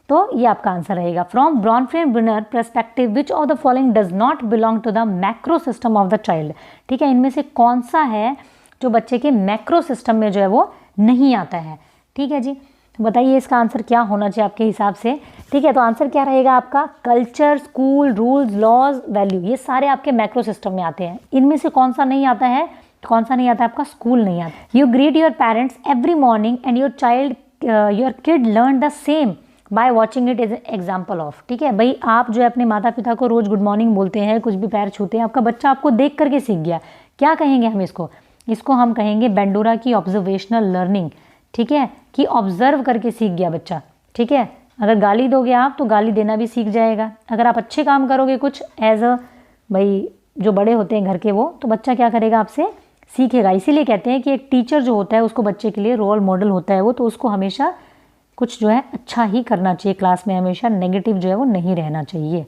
तो ये आपका आंसर रहेगा। From Bronfenbrenner perspective which of the following does not belong to the macro system of the child, ठीक है। इनमें से कौन सा है जो बच्चे के मैक्रो सिस्टम में जो है वो नहीं आता है, ठीक है जी। तो बताइए इसका आंसर क्या होना चाहिए आपके हिसाब से। ठीक है, तो आंसर क्या रहेगा आपका, culture, school, rules, laws, value, ये सारे आपके मैक्रो सिस्टम में आते हैं। इनमें से कौन सा नहीं आता है, कौन सा नहीं आता है आपका, स्कूल नहीं आता। You greet your parents every morning and your kid learn the same by watching it is example of. ठीक है भाई, आप जो है अपने माता पिता को रोज गुड मॉर्निंग बोलते हैं, कुछ भी पैर छूते हैं, आपका बच्चा आपको देख करके सीख गया। क्या कहेंगे हम इसको, इसको हम कहेंगे बेंडूरा की ऑब्जर्वेशनल लर्निंग। ठीक है, कि ऑब्जर्व करके सीख गया बच्चा। ठीक है, अगर गाली दोगे आप तो गाली देना भी सीख जाएगा। अगर आप अच्छे काम करोगे कुछ एज अ भाई जो बड़े होते हैं घर के वो, तो बच्चा क्या करेगा, आपसे सीखेगा। इसीलिए कहते हैं कि एक टीचर जो होता है उसको बच्चे के लिए रोल मॉडल होता है वो, तो उसको हमेशा कुछ जो है अच्छा ही करना चाहिए क्लास में, हमेशा नेगेटिव जो है वो नहीं रहना चाहिए।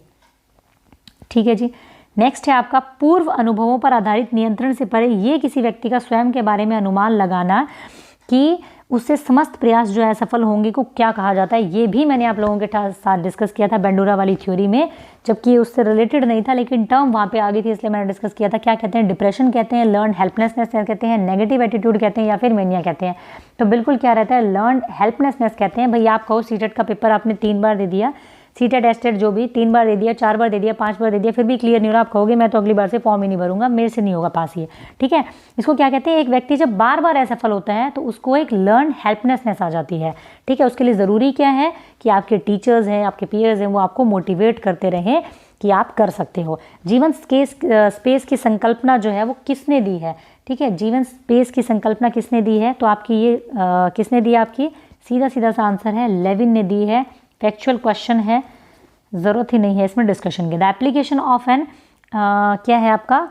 ठीक है जी, नेक्स्ट है आपका पूर्व अनुभवों पर आधारित नियंत्रण से परे ये किसी व्यक्ति का स्वयं के बारे में अनुमान लगाना कि उससे समस्त प्रयास जो है सफल होंगे को क्या कहा जाता है। ये भी मैंने आप लोगों के साथ डिस्कस किया था बेंडूरा वाली थ्योरी में, जबकि उससे रिलेटेड नहीं था लेकिन टर्म वहाँ पे आ गई थी, इसलिए मैंने डिस्कस किया था। क्या कहते हैं, डिप्रेशन कहते हैं, लर्न हेल्पलेसनेस कहते हैं, नेगेटिव एटीट्यूड कहते हैं, या फिर मेनिया कहते हैं। तो बिल्कुल क्या रहता है, लर्न हेल्पलेसनेस कहते हैं। भाई आप कहो सीटेट का पेपर आपने 3 बार दे दिया, सीटेट एस्टेट जो भी 3 बार दे दिया, 4 बार दे दिया, 5 बार दे दिया, फिर भी क्लियर नहीं हो रहा, आप कहोगे मैं तो अगली बार से फॉर्म ही नहीं भरूंगा, मेरे से नहीं होगा पास ये। ठीक है, इसको क्या कहते हैं, एक व्यक्ति जब बार बार असफल होता है तो उसको एक लर्न हेल्पलेसनेस आ जाती है। ठीक है, उसके लिए ज़रूरी क्या है कि आपके टीचर्स हैं, आपके पीयर्स हैं, वो आपको मोटिवेट करते रहें कि आप कर सकते हो। जीवन स्पेस की संकल्पना जो है वो किसने दी है। ठीक है, जीवन स्पेस की संकल्पना किसने दी है, तो आपकी ये किसने दी है, आपकी सीधा सीधा सा आंसर है लेविन ने दी है। फैक्चुअल क्वेश्चन है, ज़रूरत ही नहीं है इसमें डिस्कशन की। द एप्लीकेशन ऑफ एन क्या है आपका,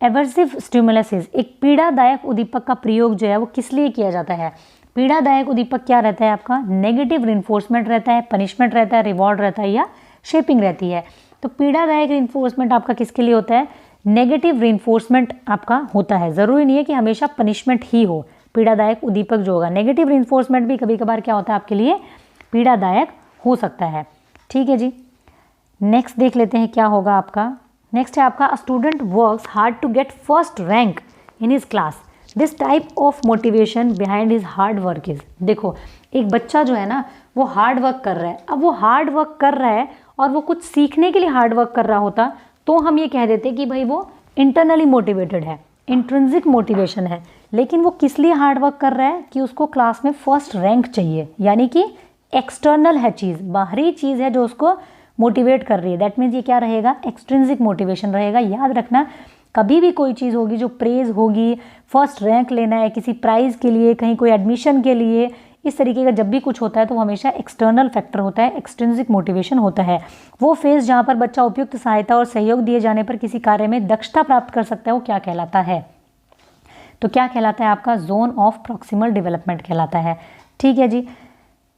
एवर्सिव स्टिमुलसिस, एक पीड़ादायक उद्दीपक का प्रयोग जो है वो किस लिए किया जाता है। पीड़ादायक उद्दीपक क्या रहता है आपका, नेगेटिव रिइंफोर्समेंट रहता है, पनिशमेंट रहता है, रिवॉर्ड रहता है, या शेपिंग रहती है। तो पीड़ादायक रिइंफोर्समेंट आपका किसके लिए होता है, नेगेटिव रिइंफोर्समेंट आपका होता है। ज़रूरी नहीं है कि हमेशा पनिशमेंट ही हो, पीड़ादायक उद्दीपक जो होगा, नेगेटिव रिइंफोर्समेंट भी कभी कभार क्या होता है आपके लिए पीड़ादायक हो सकता है। ठीक है जी, नेक्स्ट देख लेते हैं क्या होगा आपका। नेक्स्ट है आपका, a student works hard to get first rank in his class, this type of motivation behind his hard work is. देखो एक बच्चा जो है ना वो हार्ड वर्क कर रहा है, अब वो हार्ड वर्क कर रहा है और वो कुछ सीखने के लिए हार्ड वर्क कर रहा होता तो हम ये कह देते कि भाई वो इंटरनली मोटिवेटेड है, इंट्रिंसिक मोटिवेशन है। लेकिन वो किस लिए हार्ड वर्क कर रहा है कि उसको क्लास में फर्स्ट रैंक चाहिए, यानी कि एक्सटर्नल है चीज़, बाहरी चीज़ है जो उसको मोटिवेट कर रही है। दैट मीन्स ये क्या रहेगा, एक्सट्रिंसिक मोटिवेशन रहेगा। याद रखना कभी भी कोई चीज़ होगी जो प्रेज होगी, फर्स्ट रैंक लेना है किसी प्राइज़ के लिए, कहीं कोई एडमिशन के लिए, इस तरीके का जब भी कुछ होता है तो वो हमेशा एक्सटर्नल फैक्टर होता है, एक्सट्रिंसिक मोटिवेशन होता है। वो फेज जहाँ पर बच्चा उपयुक्त सहायता और सहयोग दिए जाने पर किसी कार्य में दक्षता प्राप्त कर सकता है वो क्या कहलाता है, तो क्या कहलाता है आपका, जोन ऑफ प्रॉक्सिमल डेवलपमेंट कहलाता है। ठीक है जी,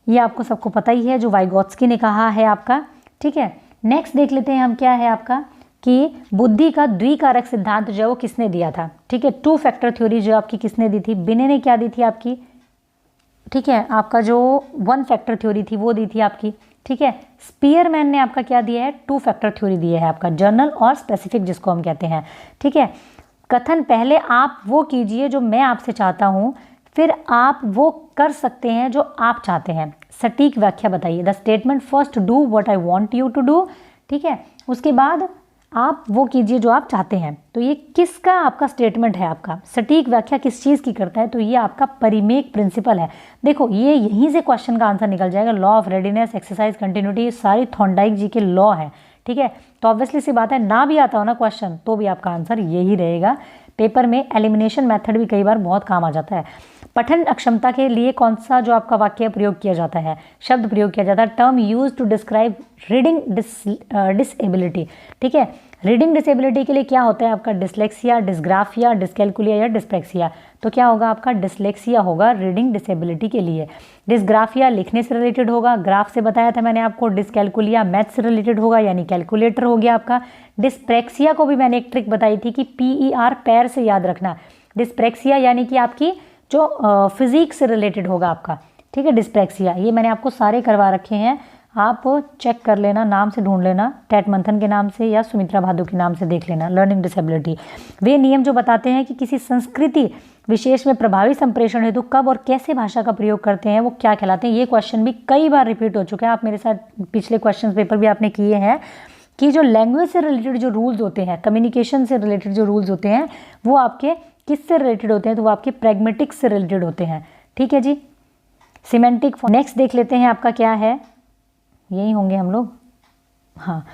ये आपको सबको पता ही है जो वाइगोत्स्की ने कहा है आपका। ठीक है, नेक्स्ट देख लेते हैं हम क्या है आपका कि बुद्धि का द्विकारक सिद्धांत जो है वो किसने दिया था। ठीक है, 2 फैक्टर थ्योरी जो आपकी किसने दी थी, बिने ने क्या दी थी आपकी। ठीक है, आपका जो 1 फैक्टर थ्योरी थी वो दी थी आपकी। ठीक है, स्पीयरमैन ने आपका क्या दिया है, 2 फैक्टर थ्योरी दिया है आपका, जर्नल और स्पेसिफिक जिसको हम कहते हैं। ठीक है, कथन पहले आप वो कीजिए जो मैं आपसे चाहता हूँ, फिर आप वो कर सकते हैं जो आप चाहते हैं। सटीक व्याख्या बताइए, the statement first do what I want you to do. ठीक है, उसके बाद आप वो कीजिए जो आप चाहते हैं। तो ये किसका आपका स्टेटमेंट है, आपका सटीक व्याख्या किस चीज़ की करता है, तो ये आपका परिमेक प्रिंसिपल है। देखो ये यहीं से क्वेश्चन का आंसर निकल जाएगा। Law of readiness, exercise continuity, सारी थॉर्नडाइक जी के लॉ है। ठीक है, तो ऑब्वियसली सी बात है, ना भी आता हो ना क्वेश्चन तो भी आपका आंसर यही रहेगा। पेपर में एलिमिनेशन मेथड भी कई बार बहुत काम आ जाता है। पठन अक्षमता के लिए कौन सा जो आपका वाक्य प्रयोग किया जाता है, शब्द प्रयोग किया जाता है, term use to describe reading disability. ठीक है, रीडिंग डिसेबिलिटी के लिए क्या होता है आपका, डिसलेक्सिया, डिस्ग्राफिया, डिस्कैल्कुलिया या डिस्पेक्सिया। तो क्या होगा आपका, डिसलेक्सिया होगा रीडिंग डिसेबिलिटी के लिए। डिस्ग्राफिया लिखने से रिलेटेड होगा, ग्राफ से बताया था मैंने आपको। डिस्कैल्कुलिया मैथ से रिलेटेड होगा, यानी कैलकुलेटर हो गया आपका। डिस्प्रेक्सिया को भी मैंने एक ट्रिक बताई थी कि PER पैर से याद रखना। डिस्प्रेक्सिया यानी कि आपकी जो फिजिक्स से रिलेटेड होगा आपका। ठीक है, डिस्प्रेक्सिया ये मैंने आपको सारे करवा रखे हैं, आप चेक कर लेना, नाम से ढूंढ लेना, टेट मंथन के नाम से या सुमित्रा भादु के नाम से देख लेना, लर्निंग डिसेबिलिटी। वे नियम जो बताते हैं कि किसी संस्कृति विशेष में प्रभावी संप्रेषण हेतु कब और कैसे भाषा का प्रयोग करते हैं वो क्या कहलाते हैं। ये क्वेश्चन भी कई बार रिपीट हो चुका है, आप मेरे साथ पिछले क्वेश्चन पेपर भी आपने किए हैं कि जो लैंग्वेज से रिलेटेड जो रूल्स होते हैं, कम्युनिकेशन से रिलेटेड जो रूल्स होते हैं वो आपके किससे रिलेटेड होते हैं, तो वो आपके प्रैग्मेटिक्स से रिलेटेड होते हैं। ठीक है जी, सिमेंटिक। नेक्स्ट देख लेते हैं आपका क्या है, यही होंगे हम लोग, हाँ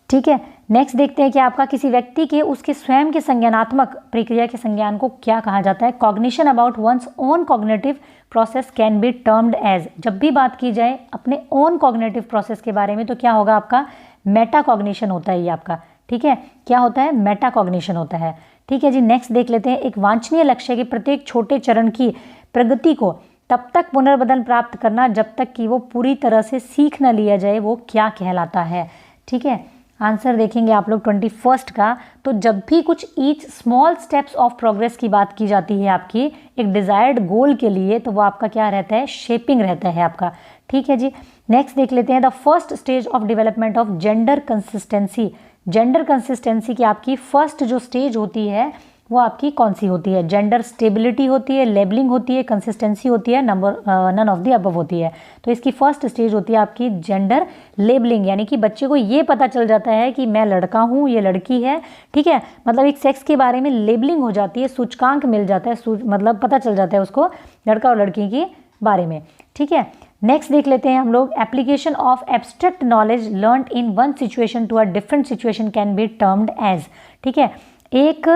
ठीक है। नेक्स्ट देखते हैं कि आपका किसी व्यक्ति के उसके स्वयं के संज्ञानात्मक प्रक्रिया के संज्ञान को क्या कहा जाता है। Cognition about one's own cognitive process can be termed as. जब भी बात की जाए अपने ओन कॉग्निटिव प्रोसेस के बारे में तो क्या होगा आपका, मेटा कॉग्निशन होता है ये आपका। ठीक है, क्या होता है, मेटा कॉग्निशन होता है। ठीक है जी, नेक्स्ट देख लेते हैं। एक वांछनीय लक्ष्य के प्रत्येक छोटे चरण की प्रगति को तब तक पुनर्बदल प्राप्त करना जब तक कि वो पूरी तरह से सीख न लिया जाए, वो क्या कहलाता है। ठीक है, आंसर देखेंगे आप लोग 21 का। तो जब भी कुछ each small steps of progress की बात की जाती है आपकी एक डिजायर्ड गोल के लिए, तो वो आपका क्या रहता है, शेपिंग रहता है आपका। ठीक है जी, नेक्स्ट देख लेते हैं। The first stage of development of gender consistency. Gender consistency की आपकी फर्स्ट जो स्टेज होती है वो आपकी कौन सी होती है, जेंडर स्टेबिलिटी होती है, लेबलिंग होती है, कंसिस्टेंसी होती है, नन ऑफ द अबव होती है। तो इसकी फर्स्ट स्टेज होती है आपकी जेंडर लेबलिंग, यानी कि बच्चे को ये पता चल जाता है कि मैं लड़का हूँ, ये लड़की है। ठीक है, मतलब एक सेक्स के बारे में लेबलिंग हो जाती है, सूचकांक मिल जाता है, मतलब पता चल जाता है उसको लड़का और लड़की के बारे में। ठीक है, नेक्स्ट देख लेते हैं हम लोग। Application of abstract knowledge learned in one situation to a different situation can be termed as. ठीक है, एक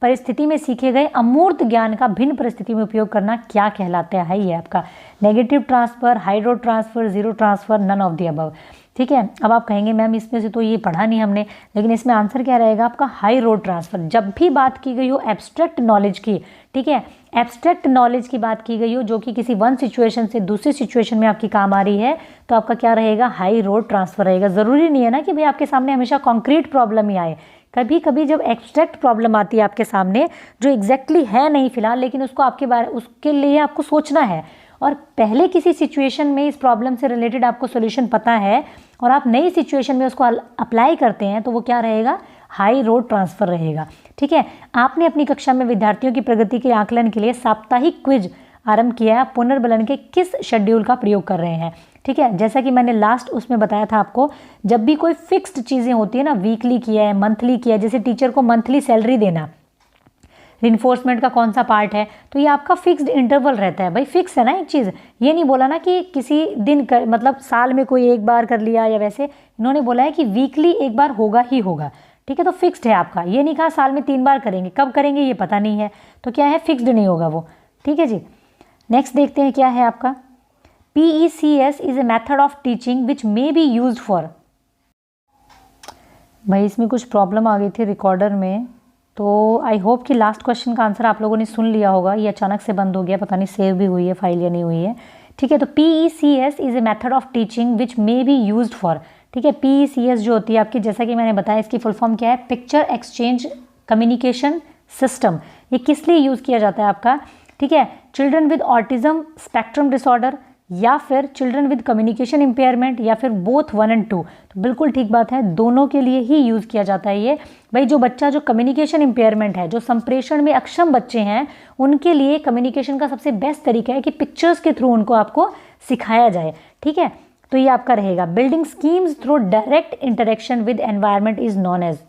परिस्थिति में सीखे गए अमूर्त ज्ञान का भिन्न परिस्थिति में उपयोग करना क्या कहलाता है, ये आपका negative transfer, high road transfer, zero transfer, none of the above. ठीक है, अब आप कहेंगे मैम इसमें से तो ये पढ़ा नहीं हमने, लेकिन इसमें आंसर क्या रहेगा आपका, हाई रोड ट्रांसफर। जब भी बात की गई हो एब्स्ट्रैक्ट नॉलेज की, ठीक है, एब्स्ट्रैक्ट नॉलेज की बात की गई हो जो कि किसी वन सिचुएशन से दूसरी सिचुएशन में आपकी काम आ रही है, तो आपका क्या रहेगा, हाई रोड ट्रांसफर रहेगा। ज़रूरी नहीं है ना कि भाई आपके सामने हमेशा कॉन्क्रीट प्रॉब्लम ही आए, कभी कभी जब एब्स्ट्रैक्ट प्रॉब्लम आती है आपके सामने जो एग्जैक्टली है नहीं फिलहाल, लेकिन उसको उसके लिए आपको सोचना है और पहले किसी सिचुएशन में इस प्रॉब्लम से रिलेटेड आपको सॉल्यूशन पता है और आप नई सिचुएशन में उसको अप्लाई करते हैं, तो वो क्या रहेगा, हाई रोड ट्रांसफर रहेगा। ठीक है, आपने अपनी कक्षा में विद्यार्थियों की प्रगति के आकलन के लिए साप्ताहिक क्विज आरंभ किया है, पुनर्बलन के किस शेड्यूल का प्रयोग कर रहे हैं। ठीक है, जैसा कि मैंने लास्ट उसमें बताया था आपको, जब भी कोई फिक्स्ड चीज़ें होती है ना, वीकली किया है, मंथली किया है, जैसे टीचर को मंथली सैलरी देना, रिइंफोर्समेंट का कौन सा पार्ट है, तो ये आपका फिक्स्ड इंटरवल रहता है। भाई फिक्स है ना एक चीज़, ये नहीं बोला ना कि किसी दिन कर, मतलब साल में कोई एक बार कर लिया या वैसे, इन्होंने बोला है कि वीकली एक बार होगा ही होगा। ठीक है, तो फिक्स्ड है आपका, ये नहीं कहा साल में 3 बार करेंगे, कब करेंगे ये पता नहीं है, तो क्या है, फिक्स्ड नहीं होगा वो। ठीक है जी, नेक्स्ट देखते हैं क्या है आपका। PECS is a method of teaching which may be used for. भाई इसमें कुछ प्रॉब्लम आ गई थी रिकॉर्डर में, तो आई होप कि लास्ट क्वेश्चन का आंसर आप लोगों ने सुन लिया होगा। ये अचानक से बंद हो गया, पता नहीं सेव भी हुई है फाइल या नहीं हुई है। ठीक है, तो PECS is a method of teaching which may be used for. ठीक है, PECS जो होती है आपकी, जैसा कि मैंने बताया, इसकी फुल फॉर्म क्या है, पिक्चर एक्सचेंज कम्युनिकेशन सिस्टम। ये किस लिए यूज़ किया जाता है आपका, ठीक है, children with autism spectrum disorder या फिर चिल्ड्रन विद कम्युनिकेशन इम्पेयरमेंट या फिर बोथ 1 और 2। तो बिल्कुल ठीक बात है, दोनों के लिए ही यूज़ किया जाता है ये। भाई जो बच्चा जो कम्युनिकेशन इम्पेयरमेंट है, जो संप्रेषण में अक्षम बच्चे हैं, उनके लिए कम्युनिकेशन का सबसे बेस्ट तरीका है कि पिक्चर्स के थ्रू उनको आपको सिखाया जाए। ठीक है, तो ये आपका रहेगा building schemes through direct interaction with environment is known as.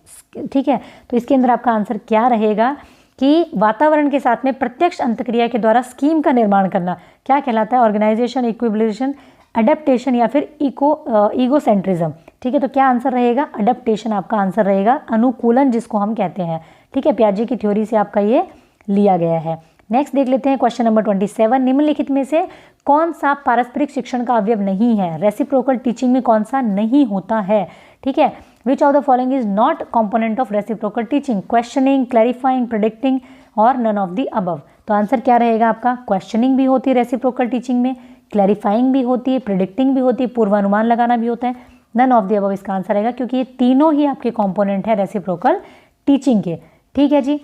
ठीक है, तो इसके अंदर आपका आंसर क्या रहेगा कि वातावरण के साथ में प्रत्यक्ष अंतक्रिया के द्वारा स्कीम का निर्माण करना क्या कहलाता है, ऑर्गेनाइजेशन, इक्विलिब्रेशन, अडेप्टेशन या फिर ईगोसेंट्रिज्म। ठीक है, तो क्या आंसर रहेगा, अडेप्टेशन आपका आंसर रहेगा, अनुकूलन जिसको हम कहते हैं। ठीक है, पियाजे की थ्योरी से आपका ये लिया गया है। नेक्स्ट देख लेते हैं क्वेश्चन नंबर 27। निम्नलिखित में से कौन सा पारस्परिक शिक्षण का अवयव नहीं है, रेसिप्रोकल टीचिंग में कौन सा नहीं होता है। ठीक है, which of the following is not component of reciprocal teaching, questioning, clarifying, predicting और नन ऑफ द अबव। तो आंसर क्या रहेगा आपका, क्वेश्चनिंग भी होती है रेसिप्रोकल टीचिंग में, क्लैरिफाइंग भी होती है, प्रेडिक्टिंग भी होती है, पूर्वानुमान लगाना भी होता है, नन ऑफ द अबव इसका आंसर रहेगा, क्योंकि ये तीनों ही आपके कॉम्पोनेंट है रेसिप्रोकल टीचिंग के। ठीक है जी,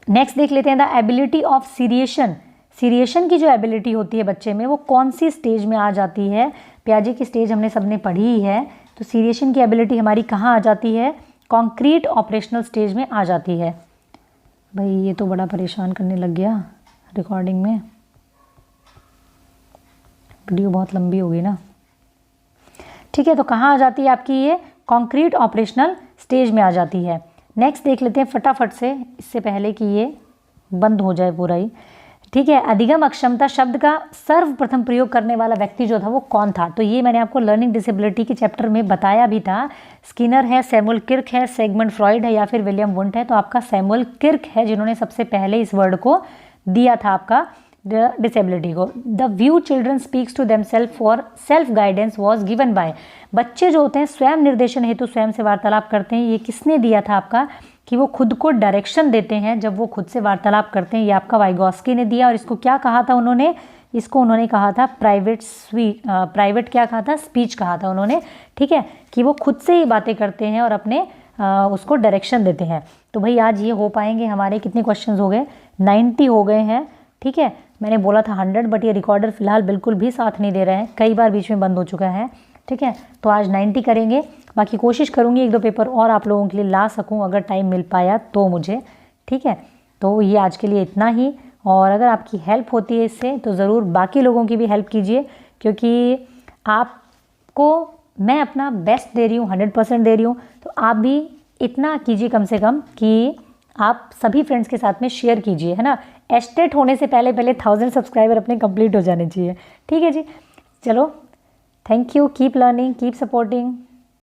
नेक्स्ट देख लेते हैं the ability of seriation seriation की जो एबिलिटी होती है बच्चे में वो कौन सी स्टेज में आ जाती है? पियाजे की स्टेज हमने सबने पढ़ी ही है, तो सीरिएशन की एबिलिटी हमारी कहाँ आ जाती है? कॉन्क्रीट ऑपरेशनल स्टेज में आ जाती है। भाई ये तो बड़ा परेशान करने लग गया रिकॉर्डिंग में, वीडियो बहुत लंबी हो गई ना। ठीक है, तो कहाँ आ जाती है आपकी ये? कॉन्क्रीट ऑपरेशनल स्टेज में आ जाती है। नेक्स्ट देख लेते हैं फटाफट से, इससे पहले कि ये बंद हो जाए पूरा ही। ठीक है, अधिगम अक्षमता शब्द का सर्वप्रथम प्रयोग करने वाला व्यक्ति जो था वो कौन था? तो ये मैंने आपको लर्निंग डिसेबिलिटी के चैप्टर में बताया भी था। स्किनर है, सैमुअल किर्क है, सिगमंड फ्रॉइड है या फिर विलियम वुंट है। तो आपका सैमुअल किर्क है जिन्होंने सबसे पहले इस वर्ड को दिया था आपका डिसेबिलिटी को। The view children speaks to themselves for self guidance was given by. बच्चे जो होते हैं स्वयं निर्देशन हेतु स्वयं से वार्तालाप करते हैं, ये किसने दिया था आपका? कि वो खुद को डायरेक्शन देते हैं जब वो खुद से वार्तालाप करते हैं, ये आपका वाइगॉस्की ने दिया। और इसको क्या कहा था उन्होंने? इसको उन्होंने कहा था प्राइवेट क्या कहा था? स्पीच कहा था उन्होंने। ठीक है, कि वो खुद से ही बातें करते हैं और अपने उसको डायरेक्शन देते हैं। तो भाई आज ये हो पाएंगे हमारे, कितने क्वेश्चंस हो गए? 90 हो गए हैं। ठीक है, मैंने बोला था 100, बट ये रिकॉर्डर फिलहाल बिल्कुल भी साथ नहीं दे रहे हैं, कई बार बीच में बंद हो चुका है। ठीक है, तो आज 90 करेंगे, बाकी कोशिश करूँगी 1-2 पेपर और आप लोगों के लिए ला सकूँ अगर टाइम मिल पाया तो मुझे। ठीक है, तो ये आज के लिए इतना ही, और अगर आपकी हेल्प होती है इससे तो ज़रूर बाकी लोगों की भी हेल्प कीजिए, क्योंकि आपको मैं अपना बेस्ट दे रही हूँ, 100% दे रही हूँ, तो आप भी इतना कीजिए कम से कम कि आप सभी फ्रेंड्स के साथ में शेयर कीजिए, है ना। एस्टेट होने से पहले 1000 सब्सक्राइबर अपने कंप्लीट हो जाने चाहिए। ठीक है जी, चलो, thank you, keep learning, keep supporting.